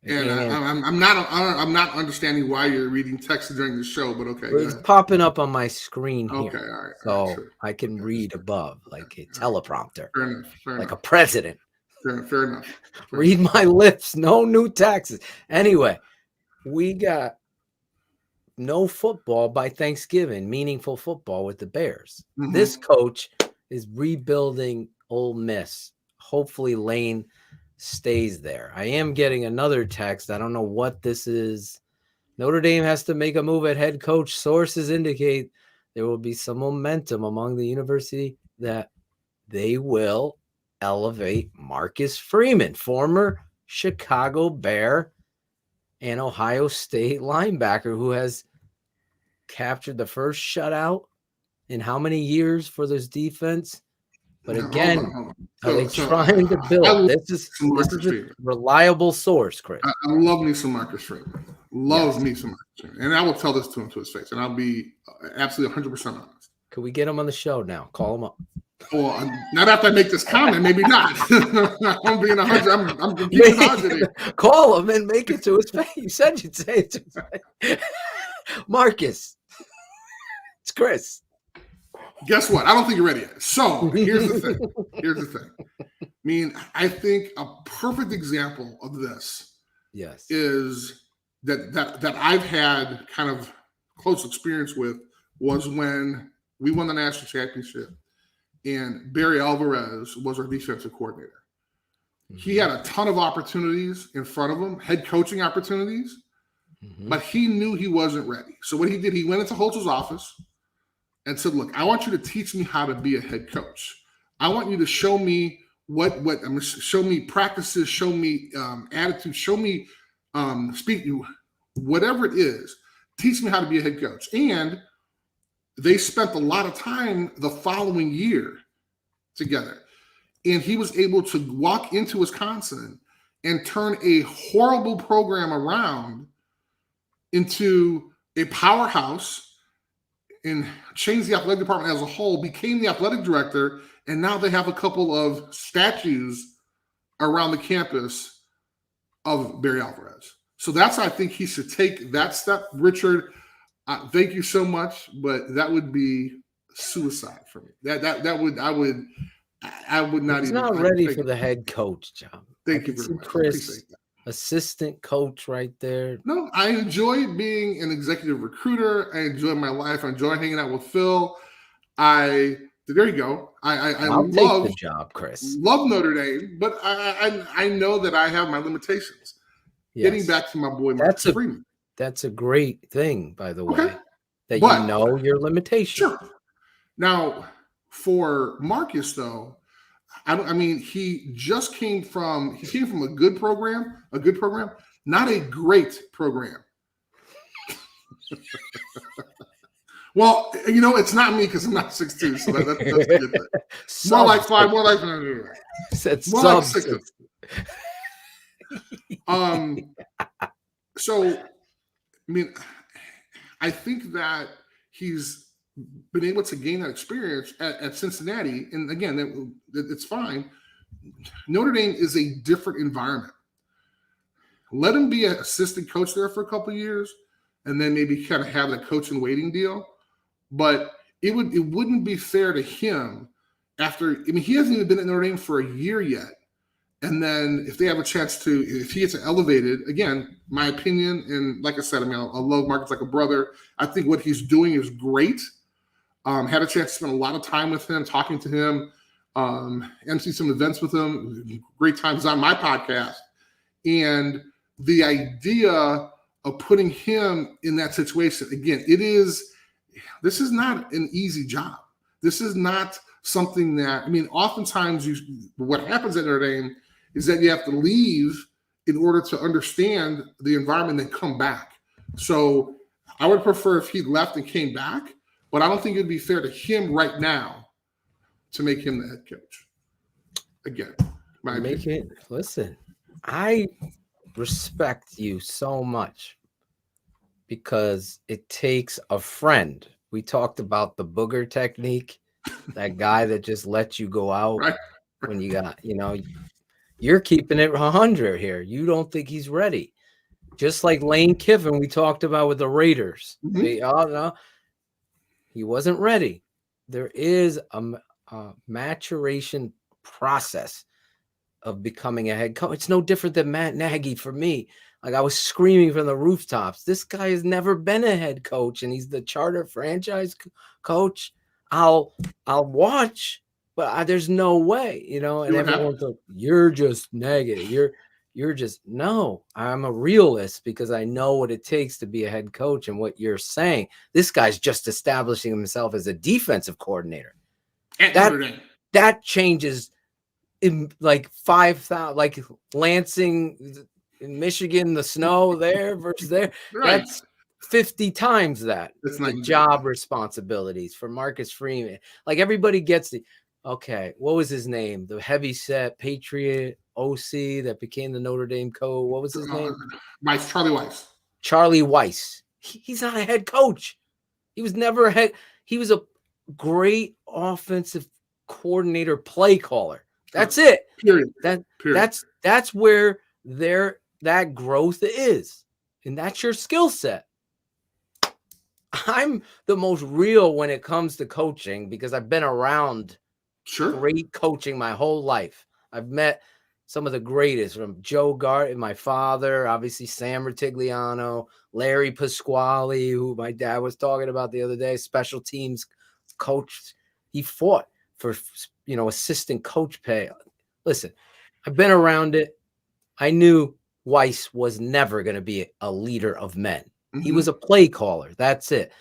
And I'm not understanding why you're reading text during the show, but okay. It's popping up on my screen here. Okay, all right. So sure. I can read above like a teleprompter. Fair enough. A president. Fair enough. Read my lips. No new taxes. Anyway, we got no football by Thanksgiving, meaningful football with the Bears. This coach is rebuilding Ole Miss. Hopefully Lane stays there. I am getting another text. I don't know what this is. Notre Dame has to make a move at head coach. Sources indicate there will be some momentum among the university that they will elevate Marcus Freeman, former Chicago Bear and Ohio State linebacker who has captured the first shutout in how many years for this defense? But again, are they trying to build? This is a reliable source, Chris. I love me some Marcus Freeman. Me some Marcus Freeman. And I will tell this to him to his face. And I'll be absolutely 100% honest. Could we get him on the show now? Call him up. Well, not after I make this comment, maybe not. I'm being 100. I'm being positive. Call him and make it to his face. You said you'd say it to his face. Marcus. It's Chris. Guess what? I don't think you're ready yet. So here's the thing. I mean, I think a perfect example of this is that I've had kind of close experience with was when we won the national championship and Barry Alvarez was our defensive coordinator. He had a ton of opportunities in front of him, head coaching opportunities, but he knew he wasn't ready. So what he did, he went into Holtz's office and said, look, I want you to teach me how to be a head coach. I want you to show me what show me practices, show me attitude, show me speak you, whatever it is. Teach me how to be a head coach. And they spent a lot of time the following year together. And he was able to walk into Wisconsin and turn a horrible program around into a powerhouse and change the athletic department as a whole, became the athletic director, and now they have a couple of statues around the campus of Barry Alvarez. So that's, I think he should take that step. Richard, thank you so much, but that would be suicide for me. I would not. He's even. Not ready for the head coach job. Thank you very much, Chris. Assistant coach right there. No, I enjoy being an executive recruiter. I enjoy my life. I enjoy hanging out with Phil. There you go. I'll take the job, Chris. Love Notre Dame, but I know that I have my limitations. Yes. Getting back to my boy Marcus Freeman. That's a great thing, by the way, that you know your limitations. Sure. Now, for Marcus, though, he came from a good program, not a great program. Well, it's not me because I'm not 6'2", so that's a good thing. More like 5, more like 6. So, I think that he's been able to gain that experience at Cincinnati. And again, it's fine. Notre Dame is a different environment. Let him be an assistant coach there for a couple of years and then maybe kind of have that coach and waiting deal. But it wouldn't be fair to him he hasn't even been at Notre Dame for a year yet. And then if they have a chance if he gets elevated, again, my opinion, and like I said, I love Marcus like a brother. I think what he's doing is great. Had a chance to spend a lot of time with him, talking to him, MC some events with him. Great times on my podcast. And the idea of putting him in that situation, again, this is not an easy job. This is not something that, oftentimes what happens at Notre Dame is that you have to leave in order to understand the environment and come back. So I would prefer if he left and came back, but I don't think it'd be fair to him right now to make him the head coach. Again, listen, I respect you so much because it takes a friend. We talked about the booger technique, that guy that just lets you go out when you got, you're keeping it 100 here. You don't think he's ready. Just like Lane Kiffin we talked about with the Raiders. Mm-hmm. He wasn't ready. There is a maturation process of becoming a head coach. It's no different than Matt Nagy for me. Like I was screaming from the rooftops. This guy has never been a head coach, and he's the charter franchise coach. I'll watch, but there's no way, And everyone's like, "You're just negative. You're just no." I'm a realist because I know what it takes to be a head coach, and what you're saying. This guy's just establishing himself as a defensive coordinator. That changes in like 5,000, like Lansing in Michigan, the snow there versus there. Right. That's 50 times that. The job responsibilities for Marcus Freeman. Like everybody gets okay, what was his name? The heavyset Patriot OC that became the Notre Dame coach. What was his name? Charlie Weiss. Charlie Weiss. He's not a head coach. He was never a head. He was a great offensive coordinator, play caller. That's it. Period. That's where that growth is, and that's your skill set. I'm the most real when it comes to coaching because I've been around great coaching my whole life. I've met some of the greatest, from Joe Gart and my father, obviously Sam Rutigliano, Larry Pasquale, who my dad was talking about the other day, special teams coach. He fought for, assistant coach pay. Listen, I've been around it. I knew Weiss was never going to be a leader of men. Mm-hmm. He was a play caller. That's it.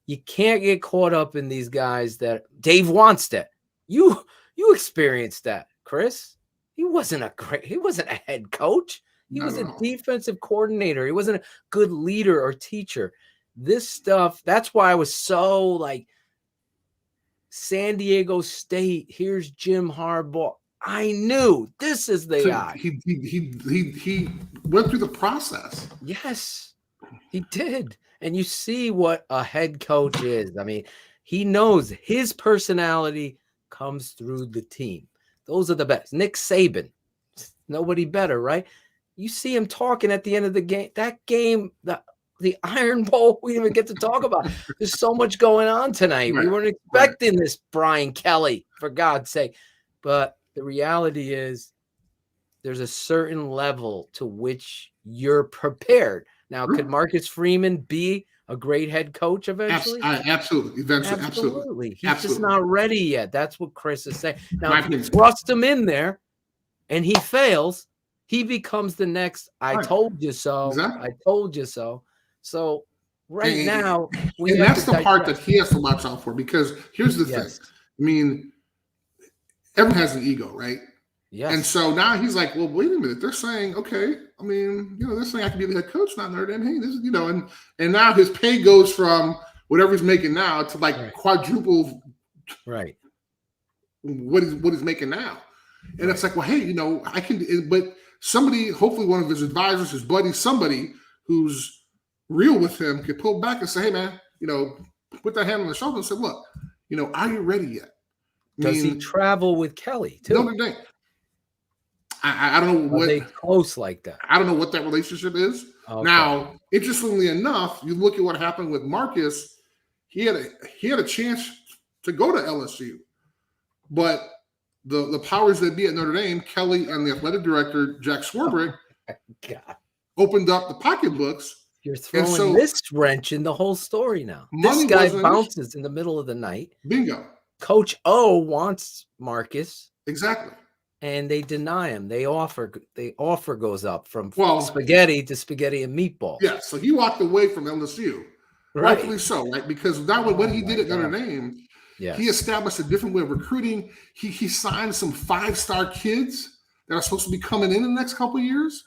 You can't get caught up in these guys that Dave Wanstead. You You experienced that, Chris. He wasn't a head coach. He was a defensive coordinator. He wasn't a good leader or teacher. This stuff, that's why I was so like, San Diego State, here's Jim Harbaugh. I knew this is the guy. He went through the process. Yes, he did. And you see what a head coach is. I mean, he knows his personality comes through the team. Those are the best. Nick Saban, nobody better, right? You see him talking at the end of the game. That game, the Iron Bowl, we didn't even get to talk about. There's so much going on tonight. Right. We weren't expecting this, Brian Kelly, for God's sake. But the reality is there's a certain level to which you're prepared. Now, could Marcus Freeman be a great head coach eventually? Absolutely. Absolutely. He's just not ready yet. That's what Chris is saying. Now, if you thrust him in there and he fails, he becomes the next, I told you so. Exactly. I told you so. So now, and that's the part that he has to watch out for, because here's the thing. I mean, everyone has an ego, right? Yes. And so now he's like, well, wait a minute. They're saying, okay, I mean, they're saying I can be the head coach, not Notre Dame. Hey, this is, and now his pay goes from whatever he's making now to like quadruple what he's making now. And it's like, well, hey, I can, but somebody, hopefully one of his advisors, his buddy, somebody who's real with him could pull back and say, hey, man, put that hand on the shoulder and say, look, are you ready yet? Does he travel with Kelly too? No, they I don't know what they close like that. I don't know what that relationship is. Okay. Now, interestingly enough, you look at what happened with Marcus. He had a chance to go to LSU, but the powers that be at Notre Dame, Kelly and the athletic director Jack Swarbrick, opened up the pocketbooks. You're throwing this wrench in the whole story now. This guy bounces in the middle of the night. Bingo. Coach O wants Marcus. Exactly. And they deny him. The offer goes up from spaghetti to spaghetti and meatballs. Yeah, so he walked away from LSU. Rightfully so, right? Because now what he did at Notre Dame, he established a different way of recruiting. He signed some 5-star kids that are supposed to be coming in the next couple of years.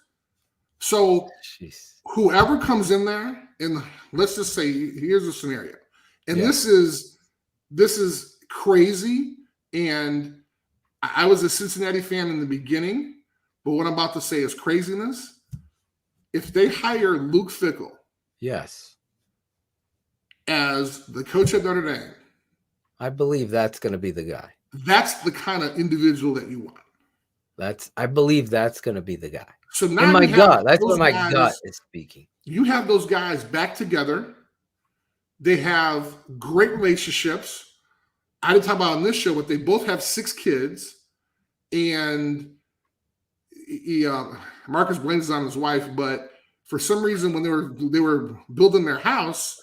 So whoever comes in there, and let's just say, here's a scenario. And this is crazy. And I was a Cincinnati fan in the beginning, but what I'm about to say is craziness. If they hire Luke Fickell, as the coach at Notre Dame, I believe that's going to be the guy. That's the kind of individual that you want. I believe that's going to be the guy. So now in my gut, that's what my gut is speaking. You have those guys back together. They have great relationships. I didn't talk about on this show, but they both have 6 kids, and Marcus blames it on his wife. But for some reason, when they were building their house,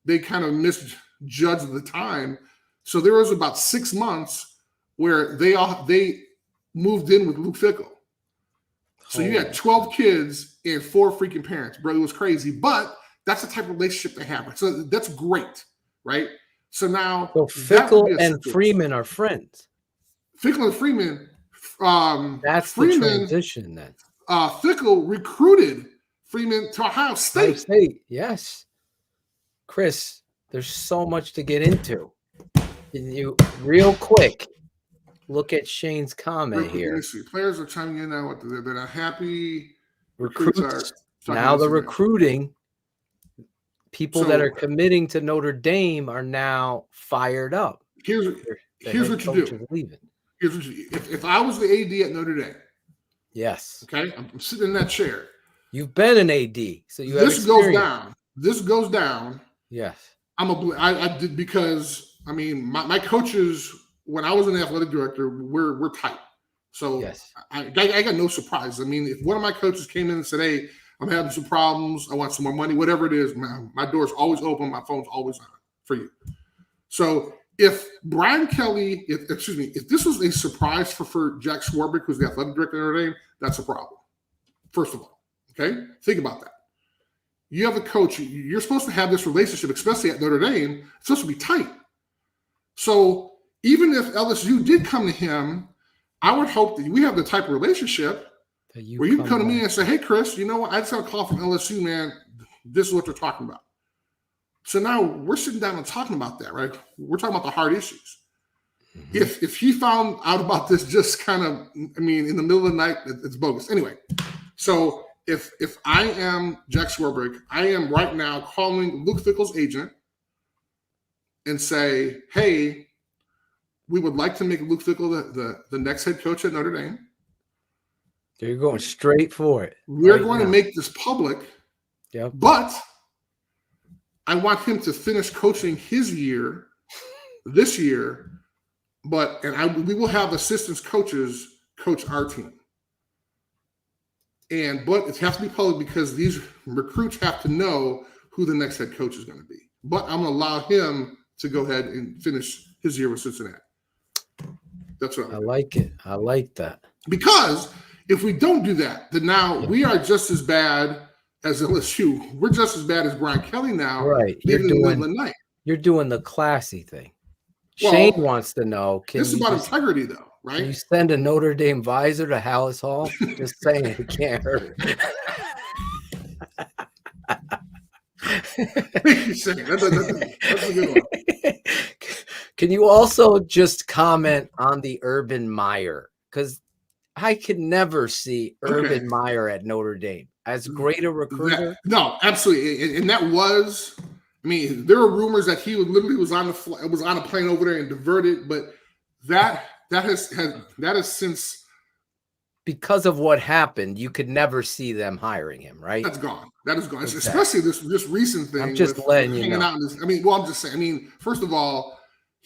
they kind of misjudged the time. So there was about 6 months where they moved in with Luke Fickell. So you had 12 kids and 4 freaking parents, bro. It was crazy, but that's the type of relationship they have. So that's great, right? So now, Fickell and Freeman are friends. Fickell and Freeman. That's the transition then. Fickell recruited Freeman to Ohio State. Yes. Chris, there's so much to get into. Can you, real quick, look at Shane's comment here. Players are chiming in now. They're not happy. Recruits. Now the recruiting. People that are committing to Notre Dame are now fired up. Here's what you do. Here's what you do. If I was the AD at Notre Dame, okay, I'm sitting in that chair. You've been an AD, so you have experience. This goes down. Yes, I did, because I mean my coaches, when I was an athletic director, we're tight. So I got no surprise. I mean, if one of my coaches came in and said, "Hey, I'm having some problems, I want some more money," whatever it is, my door's always open, my phone's always on for you. So if Brian Kelly, if this was a surprise for Jack Swarbrick, who's the athletic director of Notre Dame, that's a problem. First of all, okay? Think about that. You have a coach, you're supposed to have this relationship, especially at Notre Dame, it's supposed to be tight. So even if LSU did come to him, I would hope that we have the type of relationship where you come to me and say, hey, Chris, you know what? I just got a call from LSU, man. This is what they're talking about. So now we're sitting down and talking about that, right? We're talking about the hard issues. Mm-hmm. If he found out about this just kind of, in the middle of the night, it's bogus. Anyway, so if I am Jack Swarbrick, I am right now calling Luke Fickell's agent and say, hey, we would like to make Luke Fickell the next head coach at Notre Dame. You're going straight for it. We're going to make this public, but I want him to finish coaching his year this year, we will have assistant coaches coach our team. But it has to be public because these recruits have to know who the next head coach is going to be. But I'm going to allow him to go ahead and finish his year with Cincinnati. That's what I like it. I like that. Because if we don't do that, then now we are just as bad as LSU. We're just as bad as Brian Kelly now. Right. Even in the middle of the night. You're doing the classy thing. Well, Shane wants to know. This is about integrity, though, right? Can you send a Notre Dame visor to Hallis Hall? Just saying, it can't hurt. That's a good one. Can you also just comment on the Urban Meyer? Because I could never see Urban Meyer at Notre Dame as great a recruiter. No, absolutely, and that was. There were rumors that he literally was on a plane over there and diverted, but that has since, because of what happened, you could never see them hiring him, right? That's gone. That is gone. Exactly. Especially this recent thing. I'm just letting you know. I'm just saying. First of all,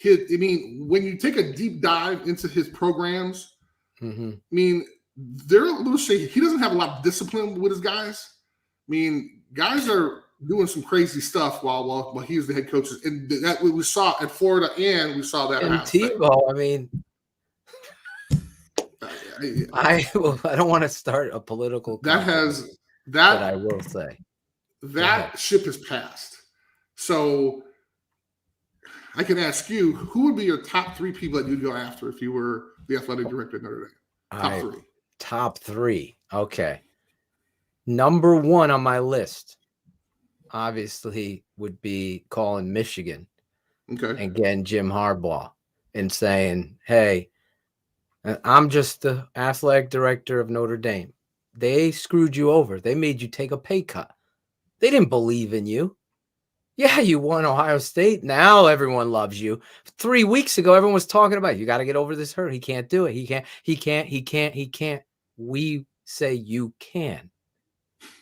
when you take a deep dive into his programs, they're a little shaky. He doesn't have a lot of discipline with his guys. Guys are doing some crazy stuff while he was the head coach, and that we saw at Florida, and we saw that. And Tebow, I don't want to start a political. But I will say that ship has passed. So I can ask you, who would be your top three people that you'd go after if you were the athletic director at Notre Dame? Top three. Okay. Number one on my list, obviously, would be calling Michigan. And getting Jim Harbaugh and saying, hey, I'm just the athletic director of Notre Dame. They screwed you over. They made you take a pay cut. They didn't believe in you. Yeah, you won Ohio State. Now everyone loves you. 3 weeks ago, everyone was talking about, you got to get over this hurt. He can't do it. He can't. We say you can.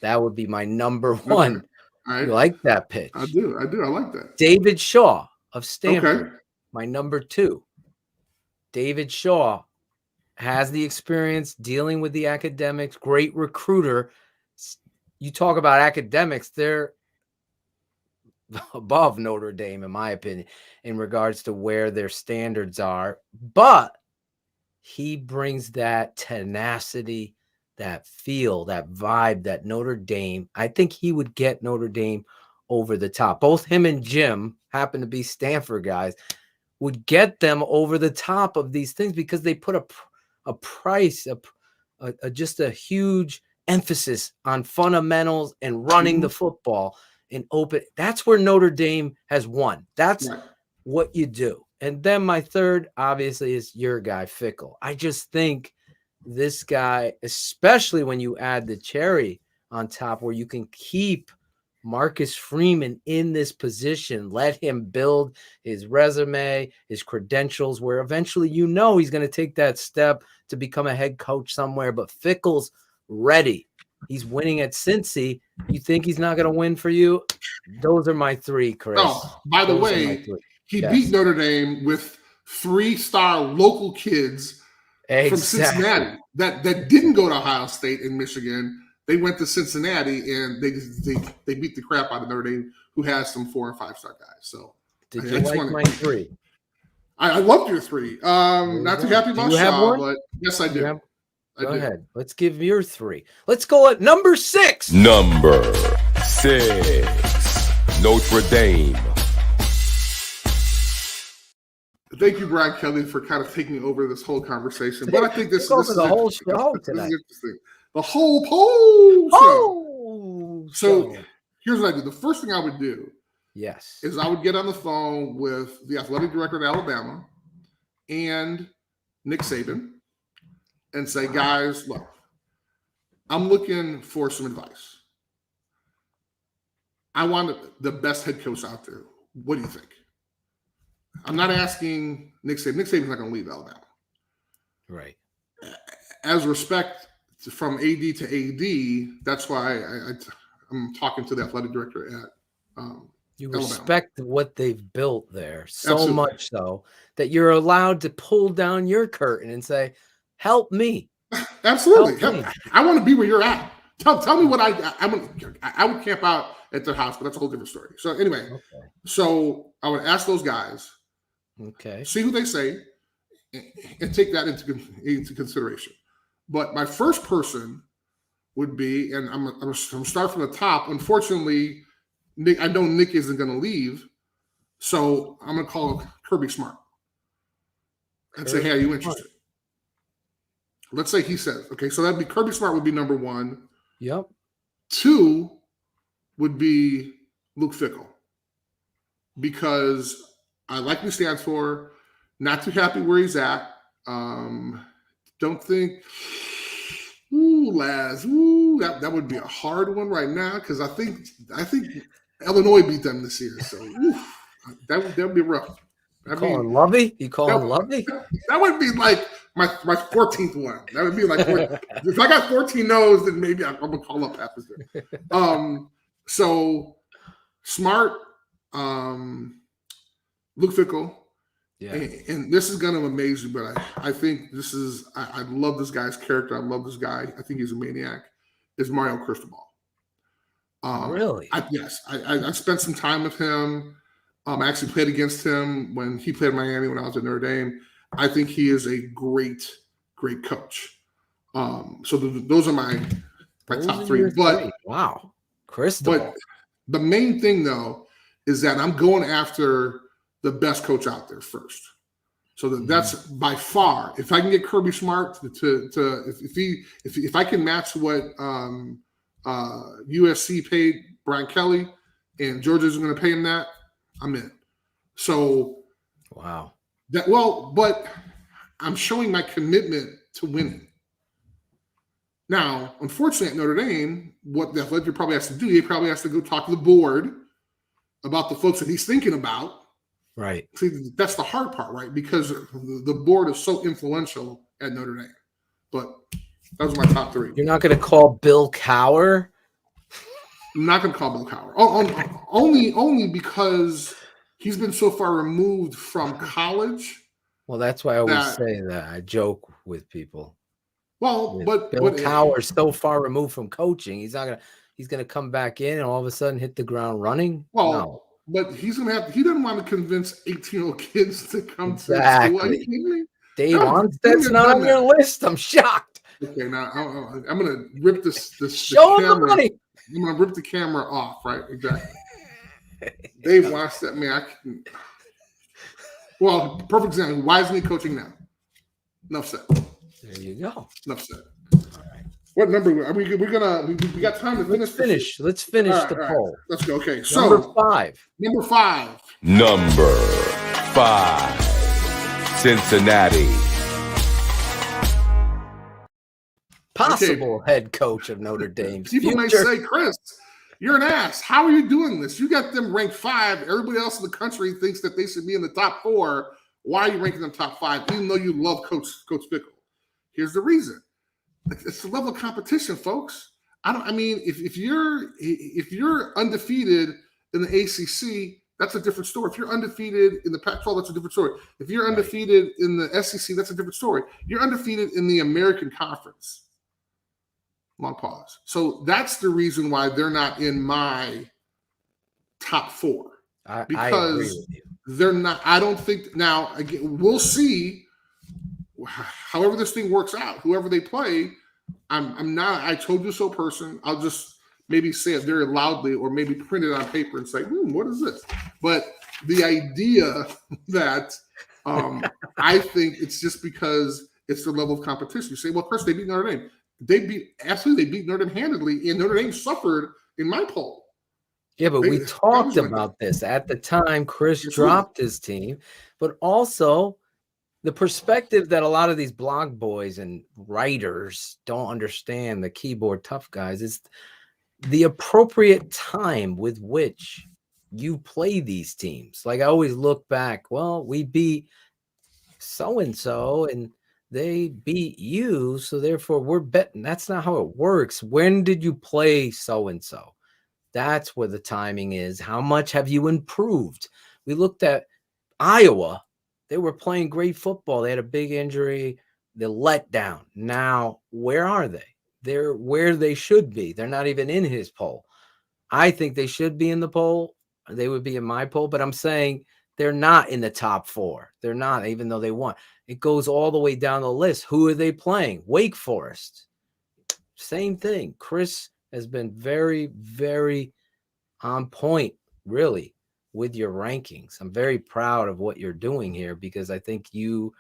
That would be my number one. You like that pitch? I do. I like that. David Shaw of Stanford, my number two. David Shaw has the experience dealing with the academics, great recruiter. You talk about academics, they're above Notre Dame, in my opinion, in regards to where their standards are. But he brings that tenacity, that feel, that vibe, that Notre Dame. I think he would get Notre Dame over the top. Both him and Jim happen to be Stanford guys, would get them over the top of these things because they put a price, just a huge emphasis on fundamentals and running the football and open. That's where Notre Dame has won. That's what you do. And then my third, obviously, is your guy, Fickell. I just think this guy, especially when you add the cherry on top where you can keep Marcus Freeman in this position, let him build his resume, his credentials, where eventually he's going to take that step to become a head coach somewhere. But Fickell's ready. He's winning at Cincy. You think he's not going to win for you? Those are my three, Chris. Oh, by the way, he beat Notre Dame with 3-star local kids from Cincinnati that didn't go to Ohio State and Michigan. They went to Cincinnati and they beat the crap out of Notre Dame, who has some 4- and 5-star guys. So, did you like my three? I loved your three. Not too happy about Shaw, but yes, I do. Go ahead. Let's give your three. Let's go at number 6. Number 6, Notre Dame. Thank you, Brian Kelly, for kind of taking over this whole conversation. But I think this is the whole show tonight. This is interesting. The whole show. So here's what I do. The first thing I would do is I would get on the phone with the athletic director at Alabama and Nick Saban and say, guys, look, I'm looking for some advice. I want the best head coach out there. What do you think? I'm not asking Nick Saban. Nick Saban's not going to leave Alabama. Right. As respect from AD to AD, that's why I'm talking to the athletic director at you Alabama. Respect what they've built there so much so that you're allowed to pull down your curtain and say, help me. Absolutely. Help me. I want to be where you're at. Tell me what I would camp out at their house, but that's a whole different story. So anyway, so I would ask those guys, see who they say, and take that into consideration. But my first person would be, and I'm going to start from the top. Unfortunately, Nick, I know Nick isn't going to leave, so I'm going to call Kirby Smart and say, hey, are you interested? Let's say he says, okay, so that'd be Kirby Smart would be number one. Yep. 2 would be Luke Fickell, because I like what he stands for. Not too happy where he's at. Don't think, Laz, that would be a hard one right now, because I think Illinois beat them this year. So that would be rough. You calling Lovey? That would be like my 14th one. That would be like, if I got 14 no's, then maybe I'm gonna call up after that. So Smart, Luke Fickell, and this is gonna amaze you, but I think this is I love this guy's character. I love this guy. I think he's a maniac. Is Mario Cristobal? Really? I spent some time with him. I actually played against him when he played in Miami when I was at Notre Dame. I think he is a great coach. So those are my top 3. But wow, Cristobal. But the main thing though is that I'm going after the best coach out there first. So that's by far. If I can get Kirby Smart if I can match what USC paid Brian Kelly and Georgia's going to pay him that, I'm in. So wow. But I'm showing my commitment to winning. Now, unfortunately, at Notre Dame, what the athletic probably has to do, he probably has to go talk to the board about the folks that he's thinking about. Right. See, that's the hard part, right? Because the board is so influential at Notre Dame. But those are my top 3. You're not going to call Bill Cowher? I'm not going to call Bill Cowher. Only because he's been so far removed from college. Well, that's why I always say that. I joke with people. Well, but Bill Cowher's so far removed from coaching. He's gonna come back in and all of a sudden hit the ground running. Well, no. But he doesn't want to convince 18-year-old kids to come to school. Are you kidding me? Dave Armstead's not on your list. I'm shocked. Okay, now I'm gonna rip this Show him the money. I'm gonna rip the camera off, right? Exactly. Dave wants that, man. Well, perfect example. Why isn't he coaching now? Enough said. There you go. Enough said. All right. What number are we? We got time to finish. Let's finish the poll. Let's go. Okay. Number 5. Number 5. Number 5. Cincinnati. Possible head coach of Notre Dame. People may say, Chris, you're an ass. How are you doing this? You got them ranked 5. Everybody else in the country thinks that they should be in the top 4. Why are you ranking them top 5, even though you love Coach Fickell? Here's the reason. It's the level of competition, folks. If you're undefeated in the ACC, that's a different story. If you're undefeated in the Pac-12, that's a different story. If you're undefeated in the SEC, that's a different story. You're undefeated in the American Conference. Long pause. So that's the reason why they're not in my top 4. Because I agree with you. They're not. I don't think. Now, again, we'll see. However this thing works out, whoever they play, I'm not. I told you so person. I'll just maybe say it very loudly, or maybe print it on paper and say, "What is this?" But the idea that I think it's just because it's the level of competition. You say, well, Chris, they beat Notre Dame. They beat Notre Dame handedly, and Notre Dame suffered in my poll. Yeah, but we talked about this at the time. Chris dropped his team, but also the perspective that a lot of these blog boys and writers don't understand, the keyboard tough guys, is the appropriate time with which you play these teams. Like I always look back, well, we beat so-and-so and they beat you, so therefore we're betting. That's not how it works. When did you play so-and-so? That's where the timing is. How much have you improved? We looked at Iowa. They were playing great football. They had a big injury. They let down. Now, where are they? They're where they should be. They're not even in his poll. I think they should be in the poll. They would be in my poll, but I'm saying they're not in the top 4. They're not, even though they won. It goes all the way down the list. Who are they playing? Wake Forest. Same thing. Chris has been very, very on point, really, with your rankings. I'm very proud of what you're doing here because I think you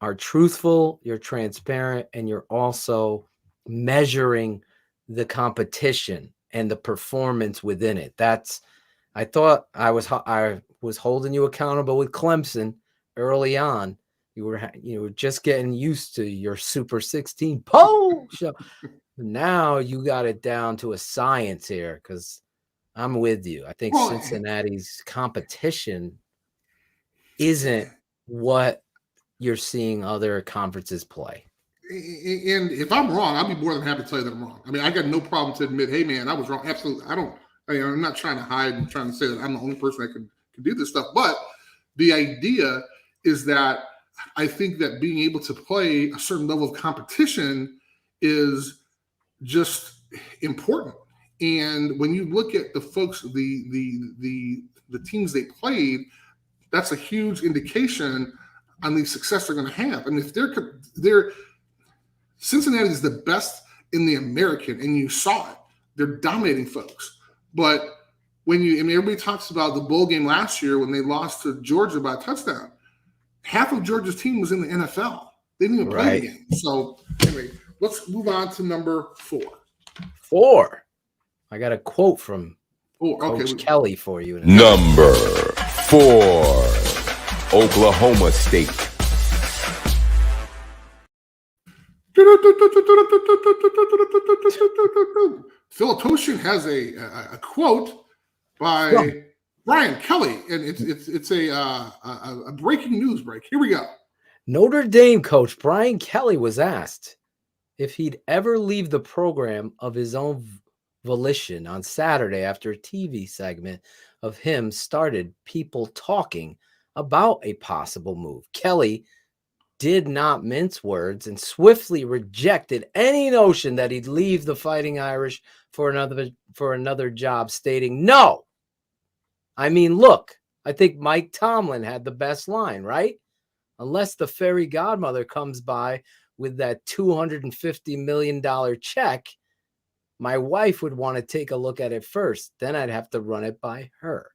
are truthful, you're transparent, and you're also measuring the competition and the performance within it. I thought I was holding you accountable with Clemson early on. You were just getting used to your Super 16 poll show. Now you got it down to a science here because I'm with you. I think Cincinnati's competition isn't what you're seeing other conferences play. And if I'm wrong, I'll be more than happy to tell you that I'm wrong. I mean, I got no problem to admit, hey, man, I was wrong. Absolutely. I'm not trying to hide and trying to say that I'm the only person that can do this stuff. But the idea is that I think that being able to play a certain level of competition is just important. And when you look at the folks, the teams they played, that's a huge indication on the success they're going to have. And if they're Cincinnati is the best in the American, and you saw it. They're dominating folks. But everybody talks about the bowl game last year when they lost to Georgia by a touchdown. Half of Georgia's team was in the NFL. They didn't even play the game. So anyway, let's move on to number 4. 4. I got a quote from Coach Kelly for you. Number 4, Oklahoma State. Philotoshin has a quote by Brian Kelly, and it's a breaking news break. Here we go. Notre Dame coach Brian Kelly was asked if he'd ever leave the program of his own volition on Saturday after a TV segment of him started people talking about a possible move. Kelly did not mince words and swiftly rejected any notion that he'd leave the Fighting Irish for another job, stating, "No. I mean, look, I think Mike Tomlin had the best line, right? Unless the fairy godmother comes by with that $250 million check, my wife would want to take a look at it first. Then I'd have to run it by her."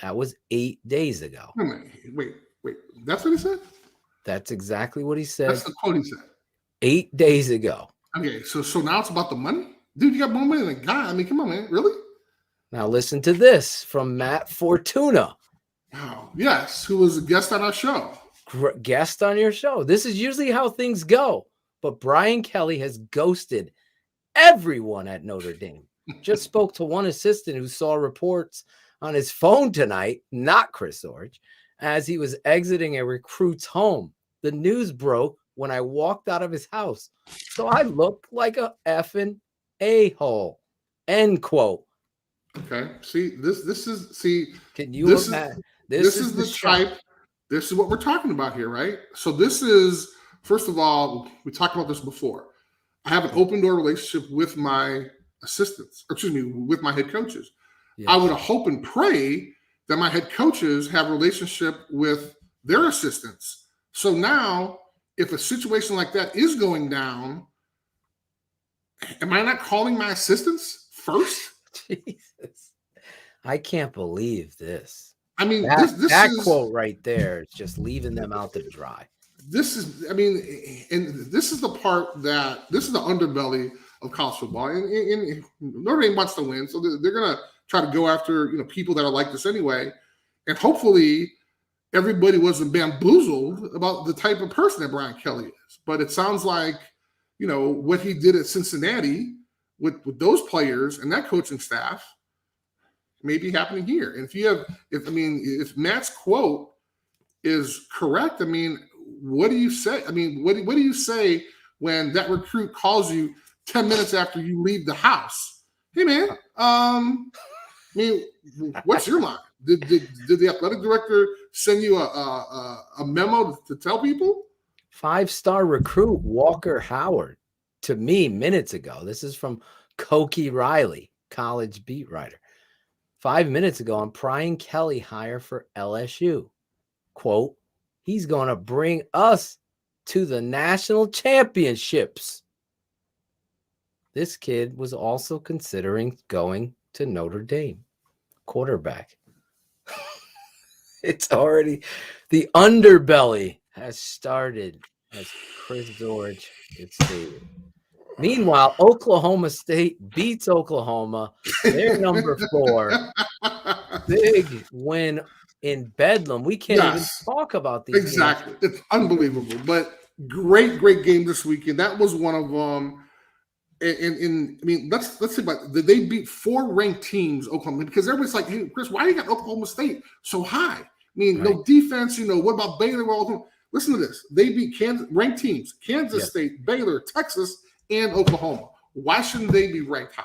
That was 8 days ago. Wait. That's what he said? That's exactly what he said. That's the quote he said. 8 days ago. Okay, so now it's about the money? Dude, you got more money than a guy. I mean, come on, man. Really? Now listen to this from Matt Fortuna. Oh, yes, who was a guest on our show. Guest on your show. This is usually how things go. But Brian Kelly has ghosted everyone at Notre Dame. Just spoke to one assistant who saw reports on his phone tonight, not Chris Zorich, as he was exiting a recruit's home. The news broke when I walked out of his house, so I look like a effing a-hole. End quote. Okay. See, this is Can you imagine? This is the type. This is what we're talking about here, right? So this is, first of all, we talked about this before. I have an open door relationship with my assistants, with my head coaches. Yes. I would hope and pray that my head coaches have a relationship with their assistants. So now, if a situation like that is going down, am I not calling my assistants first? Jesus. I can't believe this. I mean, that quote right there is just leaving them out to dry. This is, I mean, and this is the part this is the underbelly of college football. And Notre Dame wants to win, so they're going to try to go after people that are like this anyway. And hopefully everybody wasn't bamboozled about the type of person that Brian Kelly is. But it sounds like, what he did at Cincinnati with those players and that coaching staff may be happening here. And if Matt's quote is correct, I mean, what do you say? I mean, what do you say when that recruit calls you 10 minutes after you leave the house? Hey, man, I mean, what's your line? Did the athletic director send you a memo to tell people? 5-star recruit Walker Howard to me minutes ago. This is from Cokie Riley, college beat writer. 5 minutes ago on Brian Kelly hire for LSU. Quote, he's going to bring us to the national championships. This kid was also considering going to Notre Dame. Quarterback. It's already, the underbelly has started, as Chris Zorich stated. Meanwhile, Oklahoma State beats Oklahoma. They're number 4. Big win in Bedlam. We can't even talk about these. Exactly. Games. It's unbelievable. But great game this weekend. That was one of them. And I mean, let's see about they beat 4 ranked teams, Oklahoma, because everybody's like, hey, Chris, why you got Oklahoma State so high? I mean, no defense, what about Baylor? Listen to this. They beat ranked teams, Kansas State, Baylor, Texas, and Oklahoma. Why shouldn't they be ranked high?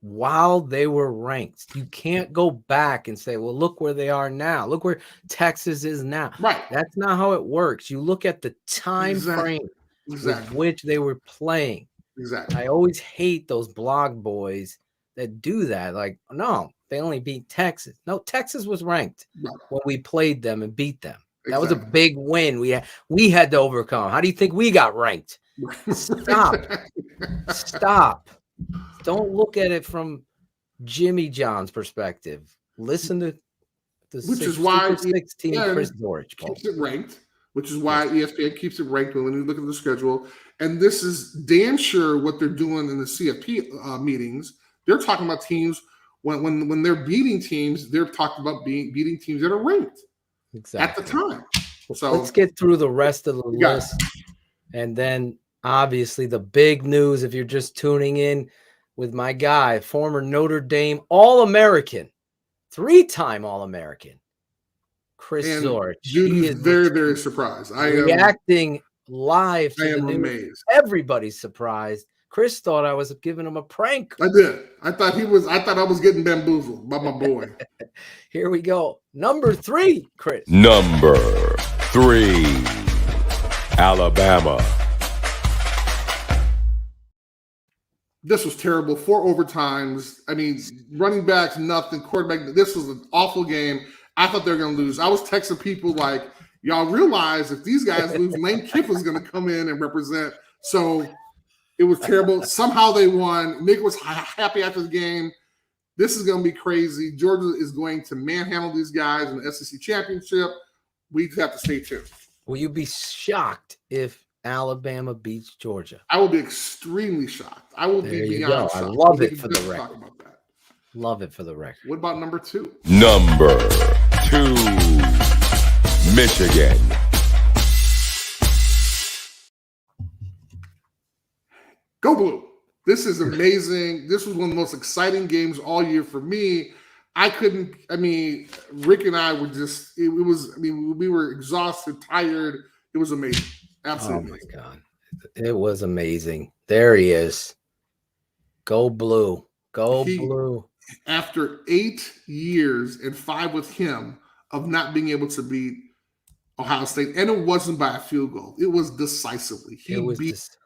While they were ranked. You can't go back and say, well, look where they are now. Look where Texas is now. Right. That's not how it works. You look at the time frame with which they were playing. Exactly. I always hate those blog boys that do that. Like, no, they only beat Texas. No, Texas was ranked when we played them and beat them. That was a big win we had to overcome. How do you think we got ranked? Stop. Don't look at it from Jimmy John's perspective. Listen to the 16 Chris Zorich keeps it ranked, which is why ESPN keeps it ranked when you look at the schedule. And this is damn sure what they're doing in the CFP meetings. They're talking about teams when they're beating teams. They're talking about beating teams that are ranked at the time. So let's get through the rest of the list, and then obviously the big news. If you're just tuning in with my guy, former Notre Dame All-American, 3-time All-American, Chris Zorich. Dude is very, very surprised. I am reacting live to I am the news. amazed. Everybody's surprised. Chris thought I was giving him a prank. I did. I thought I was getting bamboozled by my boy. Here we go. Number 3, Chris. Number 3, Alabama. This was terrible. 4 overtimes. I mean, running backs, nothing. Quarterback. This was an awful game. I thought they were going to lose. I was texting people like, y'all realize if these guys lose, Lane Kiffin's going to come in and represent. So it was terrible. Somehow they won. Nick was happy after the game. This is going to be crazy. Georgia is going to manhandle these guys in the SEC championship. We just have to stay tuned. Will you be shocked if Alabama beats Georgia? I will be extremely shocked. I will be beyond shocked. I love it for the record. Talk about that. Love it for the record. What about number 2? Number 2, Michigan. Go Blue. This is amazing. This was one of the most exciting games all year for me. Rick and I were just, we were exhausted, tired. It was amazing. Absolutely. Oh, my God. It was amazing. There he is. Go Blue. Blue. After 8 years and 5 with him of not being able to beat Ohio State, and it wasn't by a field goal. It was decisively.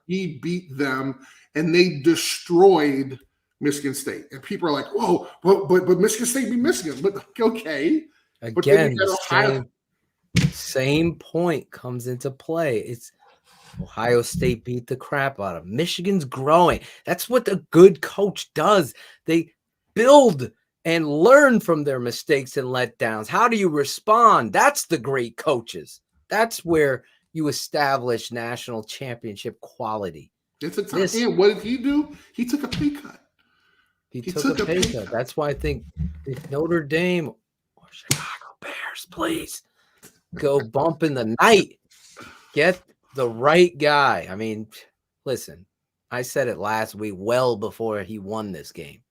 He beat them, and they destroyed Michigan State. And people are like, "Whoa, but Michigan State beat Michigan." But okay, again, same point comes into play. It's Ohio State beat the crap out of Michigan's growing. That's what a good coach does. They build and learn from their mistakes and letdowns. How do you respond? That's the great coaches. That's where you establish national championship quality. It's a time. And what did he do? He took a pay cut. He took a pay cut. That's why I think if Notre Dame or Chicago Bears, please go bump in the night. Get the right guy. I mean, listen, I said it last week, well before he won this game.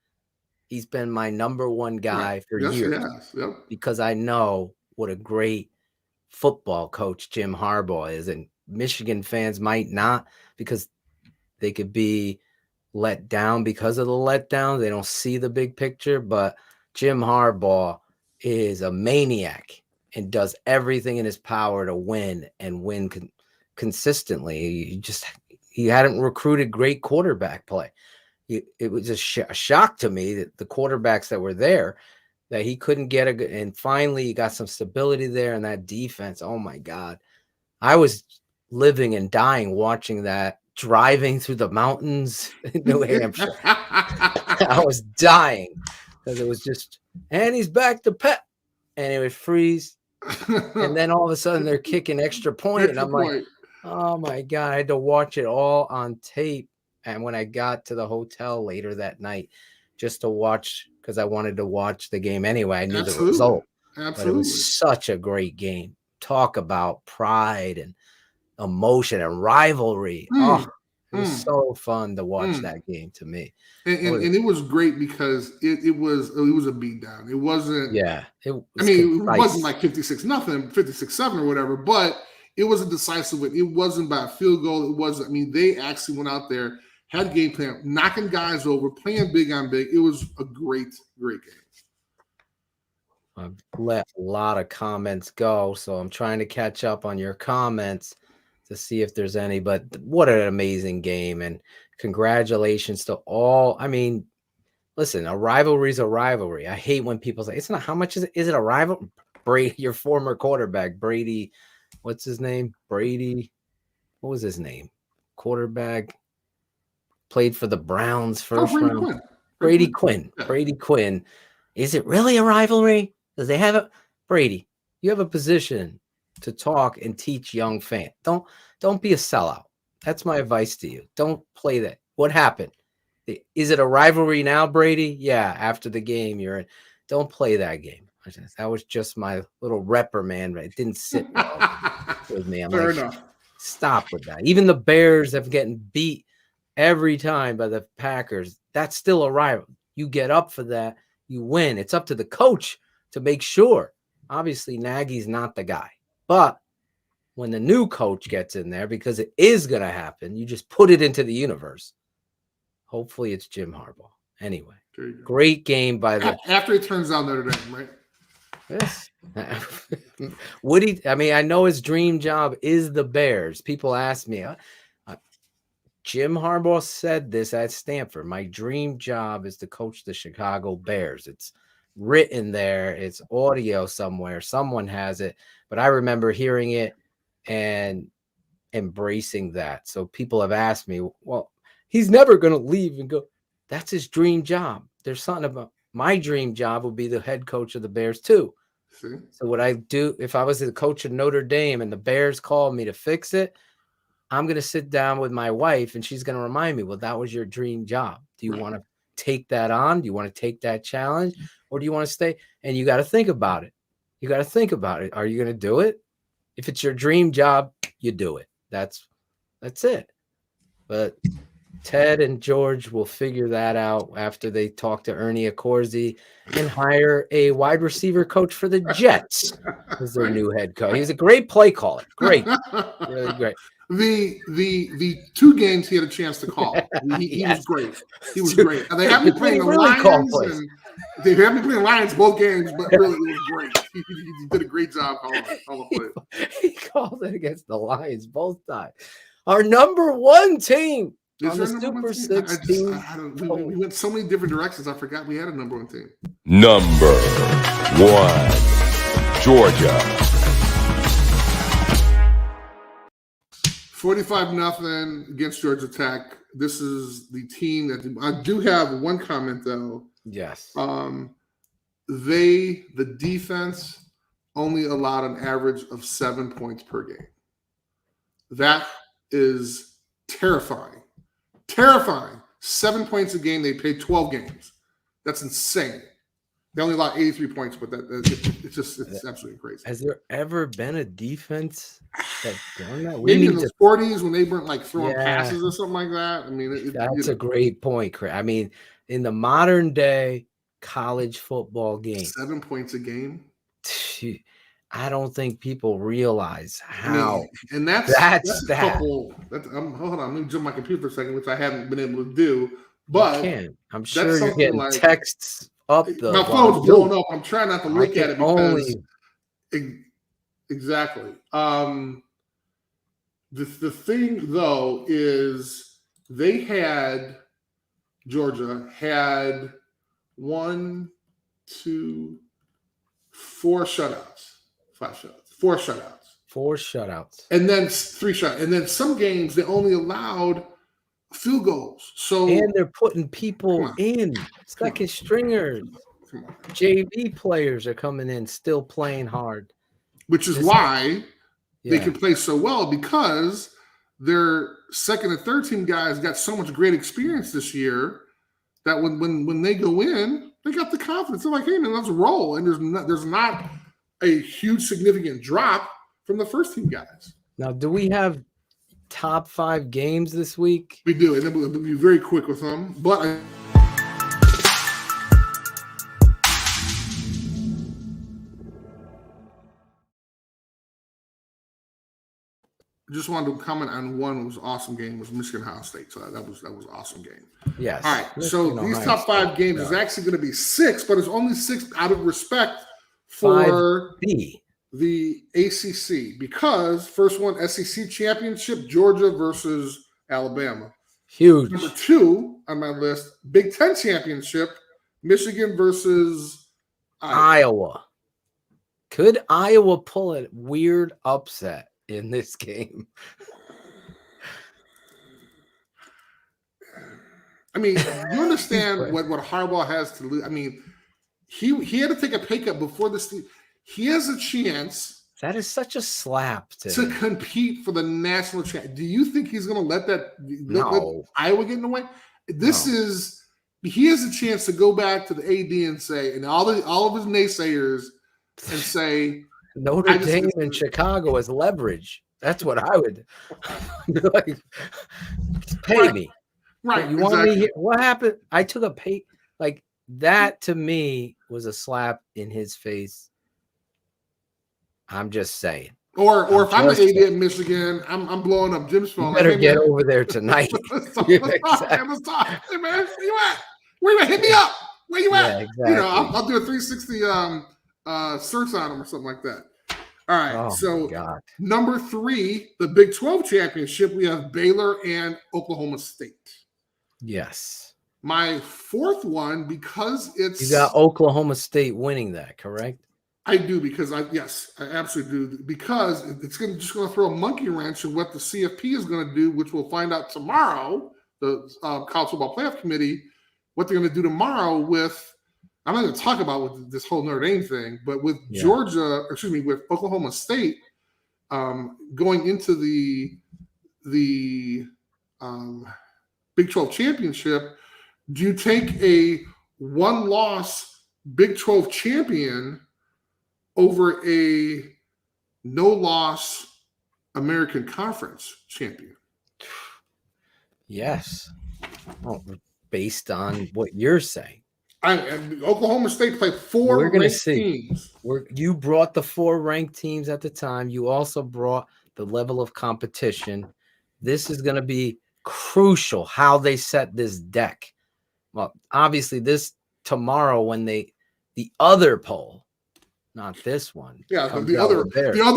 He's been my number one guy for years because I know what a great football coach Jim Harbaugh is. And Michigan fans might not, because they could be let down because of the letdown. They don't see the big picture, but Jim Harbaugh is a maniac and does everything in his power to win and win consistently. He hadn't recruited great quarterback play. It was a shock to me that the quarterbacks that were there, that he couldn't get and finally he got some stability there in that defense. Oh my God. I was living and dying watching that, driving through the mountains in New Hampshire. I was dying because it was just, and he's back to Pep, and it would freeze. And then all of a sudden they're kicking extra point. And I'm like, oh my God, I had to watch it all on tape. And when I got to the hotel later that night, just to watch, because I wanted to watch the game anyway, I knew the result. But it was such a great game. Talk about pride and emotion and rivalry. It was so fun to watch that game to me. And it was great because it was a beatdown. It wasn't. Yeah. It wasn't like 56-0, 56-7 or whatever, but it was a decisive win. It wasn't by a field goal. It wasn't. I mean, they actually went out there, had a game plan, knocking guys over, playing big on big. It was a great, great game. I've let a lot of comments go, so I'm trying to catch up on your comments to see if there's any. But what an amazing game, and congratulations to all. I mean, listen, a rivalry is a rivalry. I hate when people say it's not. How much is it? Is it a rival? Brady, your former quarterback, Brady. What's his name? Brady. What was his name? Quarterback. Played for the Browns first round. Quinn. Brady Quinn. Yeah. Brady Quinn. Is it really a rivalry? Does they have a Brady? You have a position to talk and teach young fans. Don't be a sellout. That's my advice to you. Don't play that. What happened? Is it a rivalry now, Brady? Yeah, after the game, you're in. Don't play that game. That was just my little reprimand. It didn't sit well with me. I'm Fair like, enough. Stop with that. Even the Bears have gotten beat every time by the Packers. That's still a rival. You get up for that, you win. It's up to the coach to make sure. Obviously, Nagy's not the guy. But when the new coach gets in there, because it is going to happen, you just put it into the universe. Hopefully, it's Jim Harbaugh. Anyway, great game by the... After he turns down Notre Dame, right? Yes. Would he? I mean, I know his dream job is the Bears. People ask me, Jim Harbaugh said this at Stanford. My dream job is to coach the Chicago Bears. It's written there. It's audio somewhere. Someone has it. But I remember hearing it and embracing that. So people have asked me, well, he's never going to leave and go. That's his dream job. There's something about my dream job would be the head coach of the Bears too. See? So what I do, if I was the coach of Notre Dame and the Bears called me to fix it, I'm going to sit down with my wife and she's going to remind me, well, that was your dream job. Do you want to take that on? Do you want to take that challenge? Or do you want to stay? And you got to think about it. You got to think about it. Are you going to do it? If it's your dream job, you do it. That's it. But Ted and George will figure that out after they talk to Ernie Accorsi and hire a wide receiver coach for the Jets as their new head coach. He's a great play caller. Great. Really great. The two games he had a chance to call. He was great. He was great. They have me playing the Lions. And they have me playing Lions both games, but really it was great. He did a great job calling play. He called it against the Lions both times. Our number one team. On the Super 16. We went so many different directions. I forgot we had a number one team. Number 1, Georgia. 45-0 against Georgia Tech. This is the team that I do have one comment though. Yes. the defense only allowed an average of 7 points per game. That is terrifying. Terrifying. 7 points a game. They played 12 games. That's insane. They only allowed 83 points, but it's absolutely crazy. Has there ever been a defense that's done that? Maybe in the 40s when they weren't like throwing passes or something like that. I mean, that's a great point, Chris. I mean, in the modern day college football game, 7 points a game. I don't think people realize how. And that's that. Hold on, let me jump my computer for a second, which I haven't been able to do. But I'm sure you're getting texts up. My phone's blowing up. I'm trying not to look at it because exactly. The thing though is Georgia had 1, 2, 4 shutouts. 5 shutouts. 4 shutouts. 4 shutouts. And then 3 shutouts. And then some games they only allowed field goals. And they're putting people in. Second stringers. JV players are coming in still playing hard. Which is why they can play so well, because their second and third team guys got so much great experience this year that when they go in, they got the confidence. They're like, hey man, let's roll. And there's not a huge significant drop from the first team guys. Now, do we have top 5 games this week? We do, and then we'll be very quick with them. But I just wanted to comment on one. It was an awesome game. It was Michigan Ohio State. So that was an awesome game. Yes. All right. So these top 5 games is actually going to be 6, but it's only 6 out of respect for 5B. The ACC, because first one, SEC championship, Georgia versus Alabama. Huge. Number 2 on my list, Big Ten championship, Michigan versus Iowa. Could Iowa pull a weird upset in this game? I mean, you understand what Harbaugh has to lose. I mean, he had to take a pay cut before this. He has a chance. That is such a slap to compete for the national championship. Do you think he's going to let let Iowa get in the way? He has a chance to go back to the AD and say, and all of his naysayers, and say, Notre Dame and Chicago as leverage. That's what I would like. Pay me. Right. You want me here? What happened? I took a pay. Like that to me was a slap in his face. I'm just saying. Or if I'm an AD at Michigan, I'm blowing up Jim's phone. You better get over there tonight. Let's talk. Hey man, where you at? Where you at? Hit me up. Where you at? Yeah, exactly. I'll do a 360 search on him or something like that. All right. Number 3, the Big 12 championship, we have Baylor and Oklahoma State. Yes. My 4th one, because it's you got Oklahoma State winning that, correct? I do, because I absolutely do, because it's just going to throw a monkey wrench in what the CFP is going to do, which we'll find out tomorrow. The College Football Playoff Committee, what they're going to do tomorrow with. I'm not going to talk about with this whole Notre Dame thing, but with with Oklahoma State going into the Big 12 championship. Do you take a 1-loss Big 12 champion over a no-loss American Conference champion? Yes. Well, based on what you're saying. Oklahoma State played 4 ranked teams. You brought the 4 ranked teams at the time. You also brought the level of competition. This is going to be crucial how they set this deck. Well, obviously this tomorrow when the other poll, not this one. Yeah, the other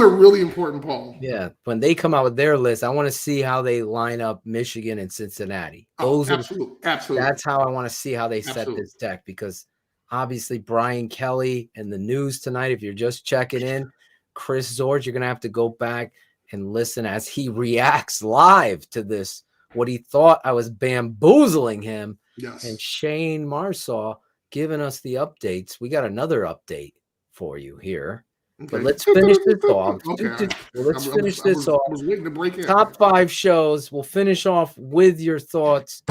really important poll. Yeah, when they come out with their list, I want to see how they line up Michigan and Cincinnati. Absolutely. That's how I want to see how they set this deck, because obviously Brian Kelly and the news tonight, if you're just checking in, Chris Zorich, you're going to have to go back and listen as he reacts live to this, what he thought I was bamboozling him. Yes. And Shane Marsaw given us the updates. We got another update for you here. Okay. But let's finish this off. Okay. Let's finish this off. I was waiting to break in. Top 5 shows. We'll finish off with your thoughts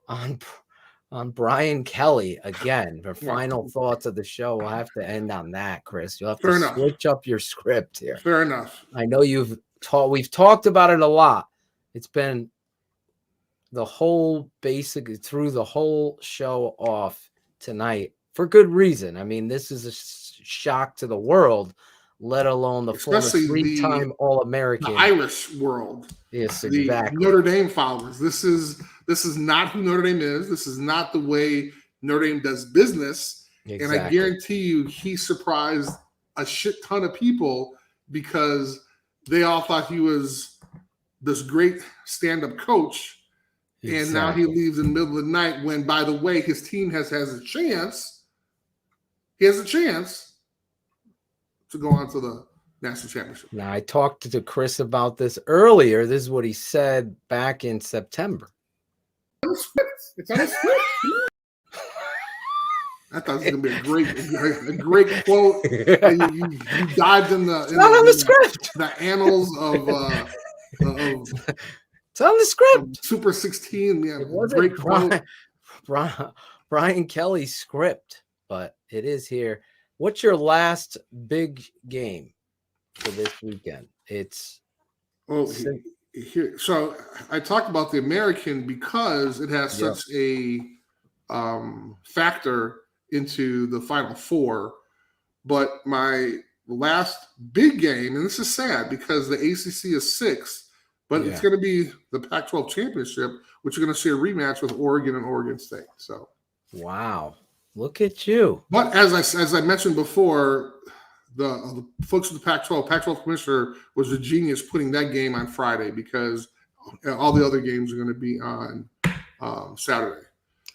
on Brian Kelly again. For final thoughts of the show, we'll have to end on that, Chris. You'll have to switch up your script here. Fair enough. I know we've talked about it a lot. It's been the whole through the whole show off tonight for good reason. I mean, this is a shock to the world, let alone the former 3-time All-American, the Irish world. Yes, exactly. The Notre Dame followers. This is not who Notre Dame is. This is not the way Notre Dame does business. Exactly. And I guarantee you, he surprised a shit ton of people because they all thought he was this great stand-up coach. Exactly. And now he leaves in the middle of the night when, by the way, his team has a chance. He has a chance to go on to the national championship. Now, I talked to Chris about this earlier. This is what he said back in September. It's on the script. I thought it was going to be a great quote. You dived in the script. The annals of it's on the script. Super 16. Yeah, it wasn't Brian Kelly's script, but it is here. What's your last big game for this weekend? It's here. So I talked about the American because it has such a factor into the Final Four. But my last big game, and this is sad because the ACC is 6th, but it's going to be the Pac-12 championship, which you're going to see a rematch with Oregon and Oregon State. So, wow, look at you! But as I mentioned before, the folks of the Pac-12 commissioner was a genius putting that game on Friday because all the other games are going to be on Saturday.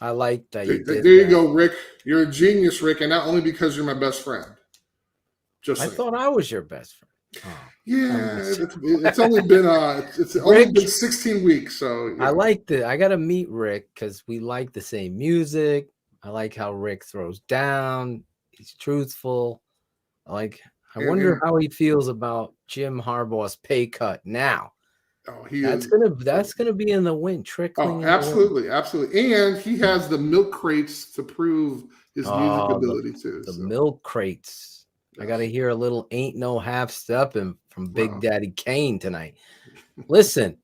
I like that. There you go, Rick. You're a genius, Rick, and not only because you're my best friend. I thought I was your best friend. Oh, yeah, it's only been 16 weeks, so I like I got to meet Rick because we like the same music. I like how Rick throws down. He's truthful. I wonder how he feels about Jim Harbaugh's pay cut now. Oh, that's gonna be in the wind, trickling. Oh, absolutely, absolutely. And he has the milk crates to prove his music ability too. The milk crates. I got to hear a little "Ain't No Half Steppin'" from Big Daddy Kane tonight. Listen,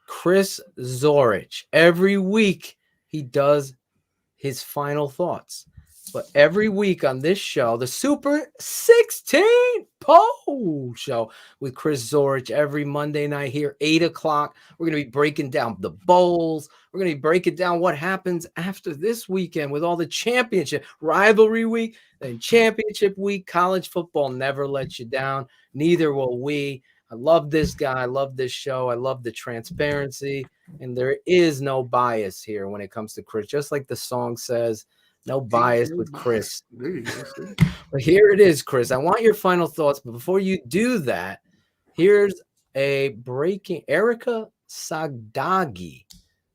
Chris Zorich, every week he does his final thoughts. But every week on this show, the Super 16 Poll Show with Chris Zorich every Monday night here, 8 o'clock. We're going to be breaking down the bowls. We're going to be breaking down what happens after this weekend with all the championship, rivalry week, and championship week. College football never lets you down. Neither will we. I love this guy. I love this show. I love the transparency. And there is no bias here when it comes to Chris. Just like the song says, no bias with Chris. There you go. But here it is, Chris. I want your final thoughts. But before you do that, here's a breaking Erica Sagdagi.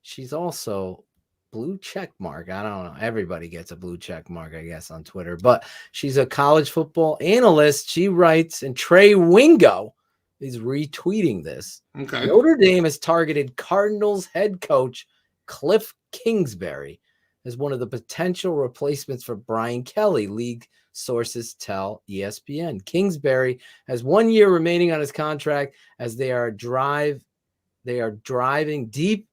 She's also blue check mark. I don't know. Everybody gets a blue check mark, I guess, on Twitter. But she's a college football analyst. She writes, and Trey Wingo is retweeting this. Okay. Notre Dame has targeted Cardinals head coach Cliff Kingsbury as one of the potential replacements for Brian Kelly, league sources tell ESPN. Kingsbury has 1 year remaining on his contract as they are driving deep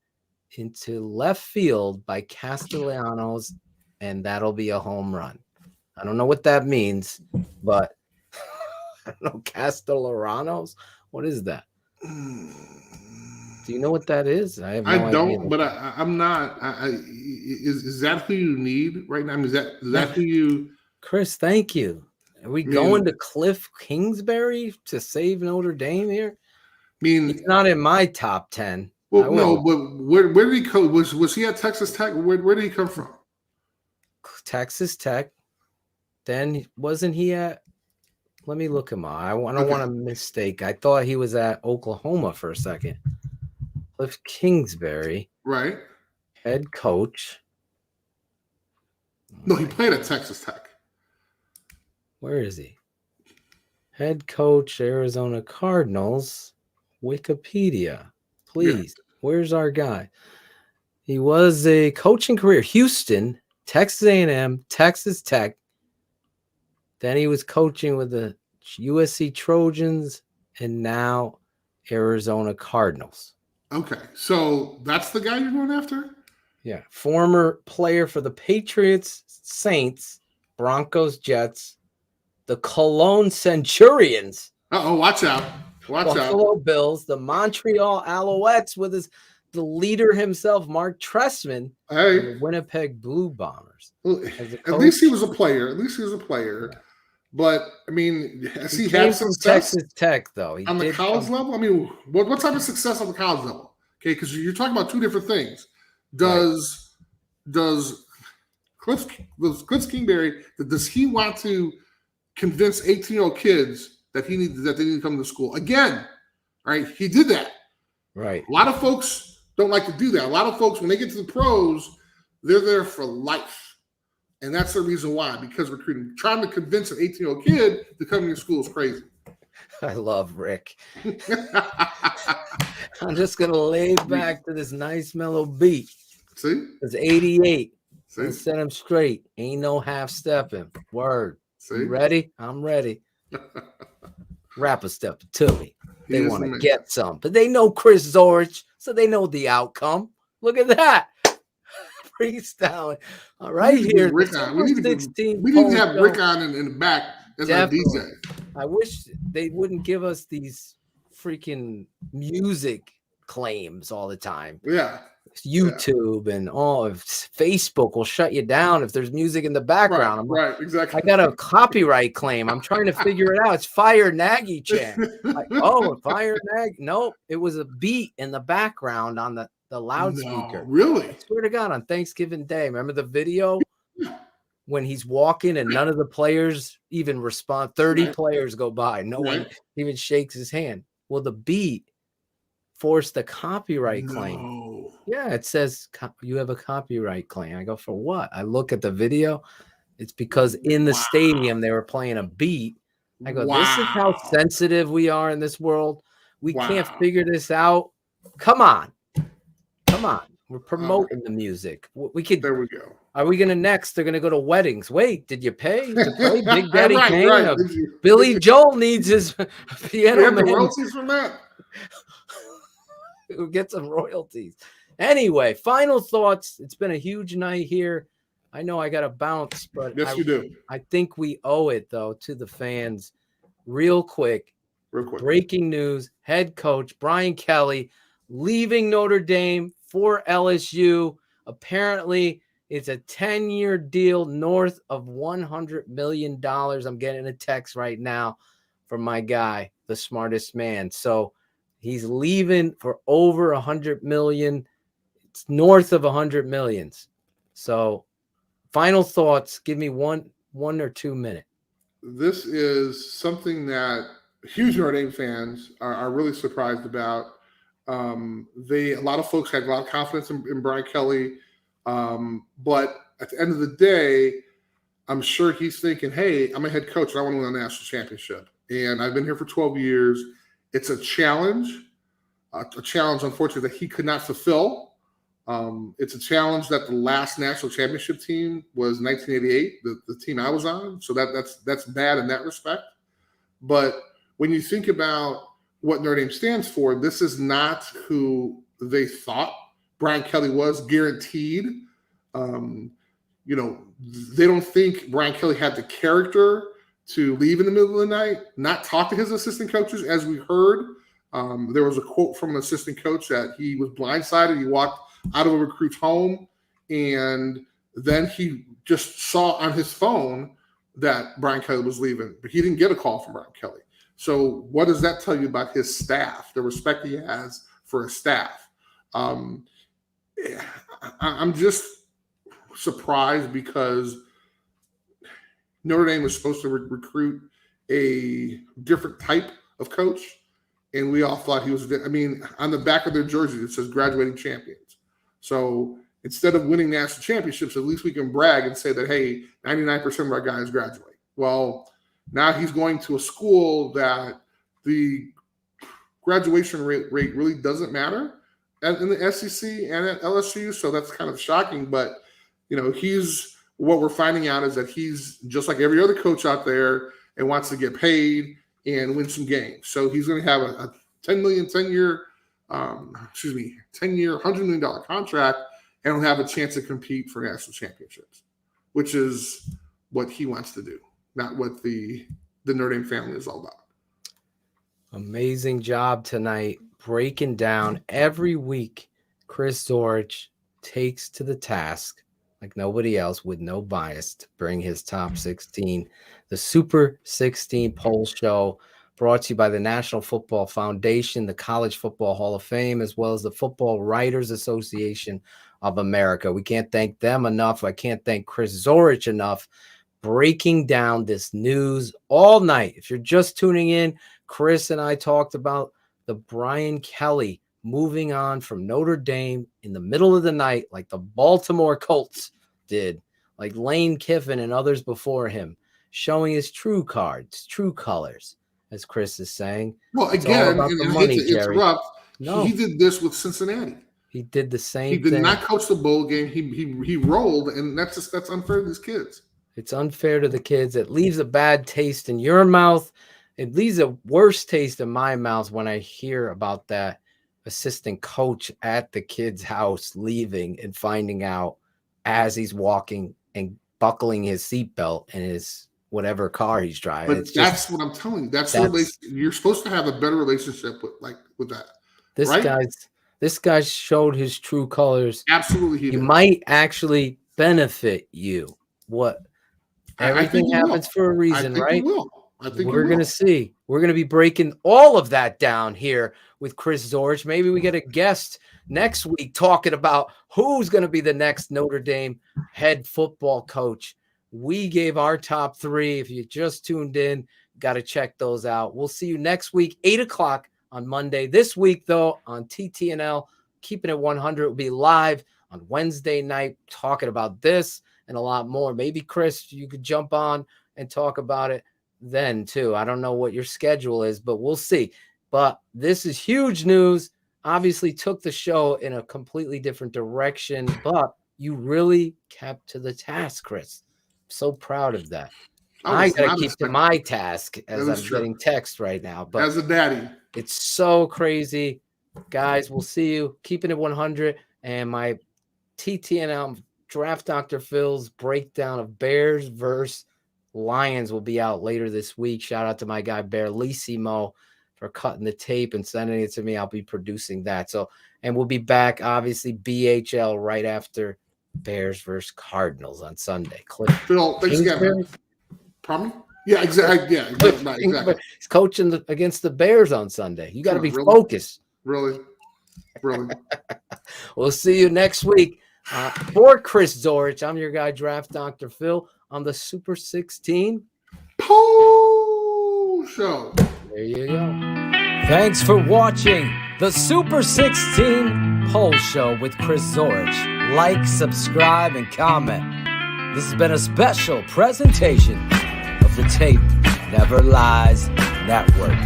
into left field by Castellanos, and that'll be a home run. I don't know what that means, but I don't know. Castellanos? What is that? Do you know what that is? I have no idea. Don't, but I'm not. Is that who you need right now? I mean, is that who you? Chris, thank you. Are we going to Cliff Kingsbury to save Notre Dame here? I mean, he's not in my top 10. Well, no, but where did he come? Was he at Texas Tech? Where did he come from? Texas Tech. Then wasn't he at? Let me look him up. I don't want to mistake. I thought he was at Oklahoma for a second. Cliff Kingsbury, right? Head coach. No, he played at Texas Tech. Where is he? Head coach, Arizona Cardinals. Wikipedia. Please. Yeah. Where's our guy? He was a coaching career. Houston, Texas A&M, Texas Tech. Then he was coaching with the USC Trojans and now Arizona Cardinals. Okay. So that's the guy you're going after? Yeah. Former player for the Patriots, Saints, Broncos, Jets, the Cologne Centurions. Watch out. Buffalo Bills, the Montreal Alouettes with the leader himself, Mark Trestman, and the Winnipeg Blue Bombers. Well, at least he was a player. But, I mean, has he had success? Texas Tech, though. On the college level? I mean, what type of success on the college level? Okay, because you're talking about two different things. Does Cliff Kingsbury, does he want to convince 18-year-old kids that they need to come to school? Again, right? He did that. Right. A lot of folks don't like to do that. A lot of folks, when they get to the pros, they're there for life. And that's the reason why, because trying to convince an 18-year-old kid to come to your school is crazy. I love Rick. I'm just going to lay back to this nice mellow beat. See? It's 88. See? Set him straight. Ain't no half stepping. Word. See? You ready? I'm ready. Rap a step to me. They want to get some. But they know Chris Zorich, so they know the outcome. Look at that. Freestyling. All right, here. Rick on. We need to have Rick on in the back as our DJ. I wish they wouldn't give us these freaking music claims all the time. Yeah. YouTube and all of Facebook will shut you down if there's music in the background. Right, exactly. I got a copyright claim. I'm trying to figure it out. It's Fire Nagy chant. Fire Nagy. Nope. It was a beat in the background on the loudspeaker. No, really? I swear to God, on Thanksgiving Day. Remember the video when he's walking and none of the players even respond? 30 players go by. No one even shakes his hand. Well, the beat forced a copyright claim. Yeah, it says you have a copyright claim. I go, for what? I look at the video. It's because in the stadium they were playing a beat. I go, this is how sensitive we are in this world. We can't figure this out. Come on. We're promoting the music. There we go. Are we going to next? They're going to go to weddings. Wait, did you pay to play Big Daddy Kane? Billy Joel needs his piano man. Royalties from that. We'll get some royalties. Anyway, final thoughts. It's been a huge night here. I know I got to bounce, but yes, you do. I think we owe it, though, to the fans. Real quick. Breaking news. Head coach Brian Kelly leaving Notre Dame for LSU. Apparently, it's a 10-year deal north of $100 million. I'm getting a text right now from my guy, the smartest man. So he's leaving for over $100 million. It's north of $100 million. So final thoughts. Give me one or 2 minutes. This is something that huge Notre Dame fans are really surprised about. A lot of folks had a lot of confidence in Brian Kelly. But at the end of the day, I'm sure he's thinking, hey, I'm a head coach and I want to win a national championship. And I've been here for 12 years. It's a challenge, unfortunately, that he could not fulfill. It's a challenge that the last national championship team was 1988, the team I was on. So that's bad in that respect. But when you think about what Notre Dame stands for, this is not who they thought Brian Kelly was, guaranteed. They don't think Brian Kelly had the character to leave in the middle of the night, not talk to his assistant coaches, as we heard. There was a quote from an assistant coach that he was blindsided. He walked out of a recruit's home, and then he just saw on his phone that Brian Kelly was leaving, but he didn't get a call from Brian Kelly. So what does that tell you about his staff, the respect he has for his staff? I'm just surprised because Notre Dame was supposed to recruit a different type of coach, and we all thought he was – on the back of their jersey it says graduating champions. So instead of winning national championships, at least we can brag and say that, hey, 99% of our guys graduate. Well, now he's going to a school that the graduation rate really doesn't matter in the SEC and at LSU. So that's kind of shocking. But, what we're finding out is that he's just like every other coach out there and wants to get paid and win some games. So he's going to have a $10-year, $100 million contract, and he'll have a chance to compete for national championships, which is what he wants to do, not what the Notre Dame family is all about. Amazing job tonight breaking down every week. Chris Zorich takes to the task like nobody else with no bias to bring his top 16. The Super 16 Poll Show brought to you by the National Football Foundation, the College Football Hall of Fame, as well as the Football Writers Association of America. We can't thank them enough. I can't thank Chris Zorich enough breaking down this news all night. If you're just tuning in, Chris and I talked about the Brian Kelly moving on from Notre Dame in the middle of the night like the Baltimore Colts did, like Lane Kiffin and others before him, showing his true cards, true colors, as Chris is saying. Well, it's again, all about the money, Jerry. No. He did this with Cincinnati. He did the same thing. He did not coach the bowl game. He rolled, and that's unfair to these kids. It's unfair to the kids. It leaves a bad taste in your mouth. It leaves a worse taste in my mouth when I hear about that assistant coach at the kid's house leaving and finding out as he's walking and buckling his seatbelt in his whatever car he's driving. But that's what I'm telling you. You're supposed to have a better relationship with that. This guy showed his true colors. Absolutely, he might actually benefit you. Everything happens for a reason, right? I think we're going to see. We're going to be breaking all of that down here with Chris Zorich. Maybe we get a guest next week talking about who's going to be the next Notre Dame head football coach. We gave our top 3. If you just tuned in, got to check those out. We'll see you next week, 8 o'clock on Monday. This week, though, on TTNL, Keeping It 100 will be live on Wednesday night talking about this and a lot more. Maybe, Chris, you could jump on and talk about it then too. I don't know what your schedule is, but we'll see. But this is huge news. Obviously took the show in a completely different direction, but you really kept to the task, Chris. So proud of that. I gotta keep to my task as I'm getting text right now. But as a daddy, it's so crazy. Guys, we'll see you. Keeping It 100 and my TTNL Draft Dr. Phil's breakdown of Bears versus Lions will be out later this week. Shout out to my guy Bear Lissimo for cutting the tape and sending it to me. I'll be producing that. And we'll be back, obviously, BHL right after Bears versus Cardinals on Sunday. Phil, thanks again. Pardon me? Yeah, exactly. Yeah, exactly. He's coaching against the Bears on Sunday. You got to be focused. Really? We'll see you next week. For Chris Zorich, I'm your guy, Draft Dr. Phil, on the Super 16 Poll Show. There you go. Thanks for watching the Super 16 Poll Show with Chris Zorich. Like, subscribe, and comment. This has been a special presentation of the Tape Never Lies Network.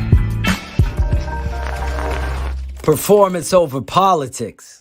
Performance over politics.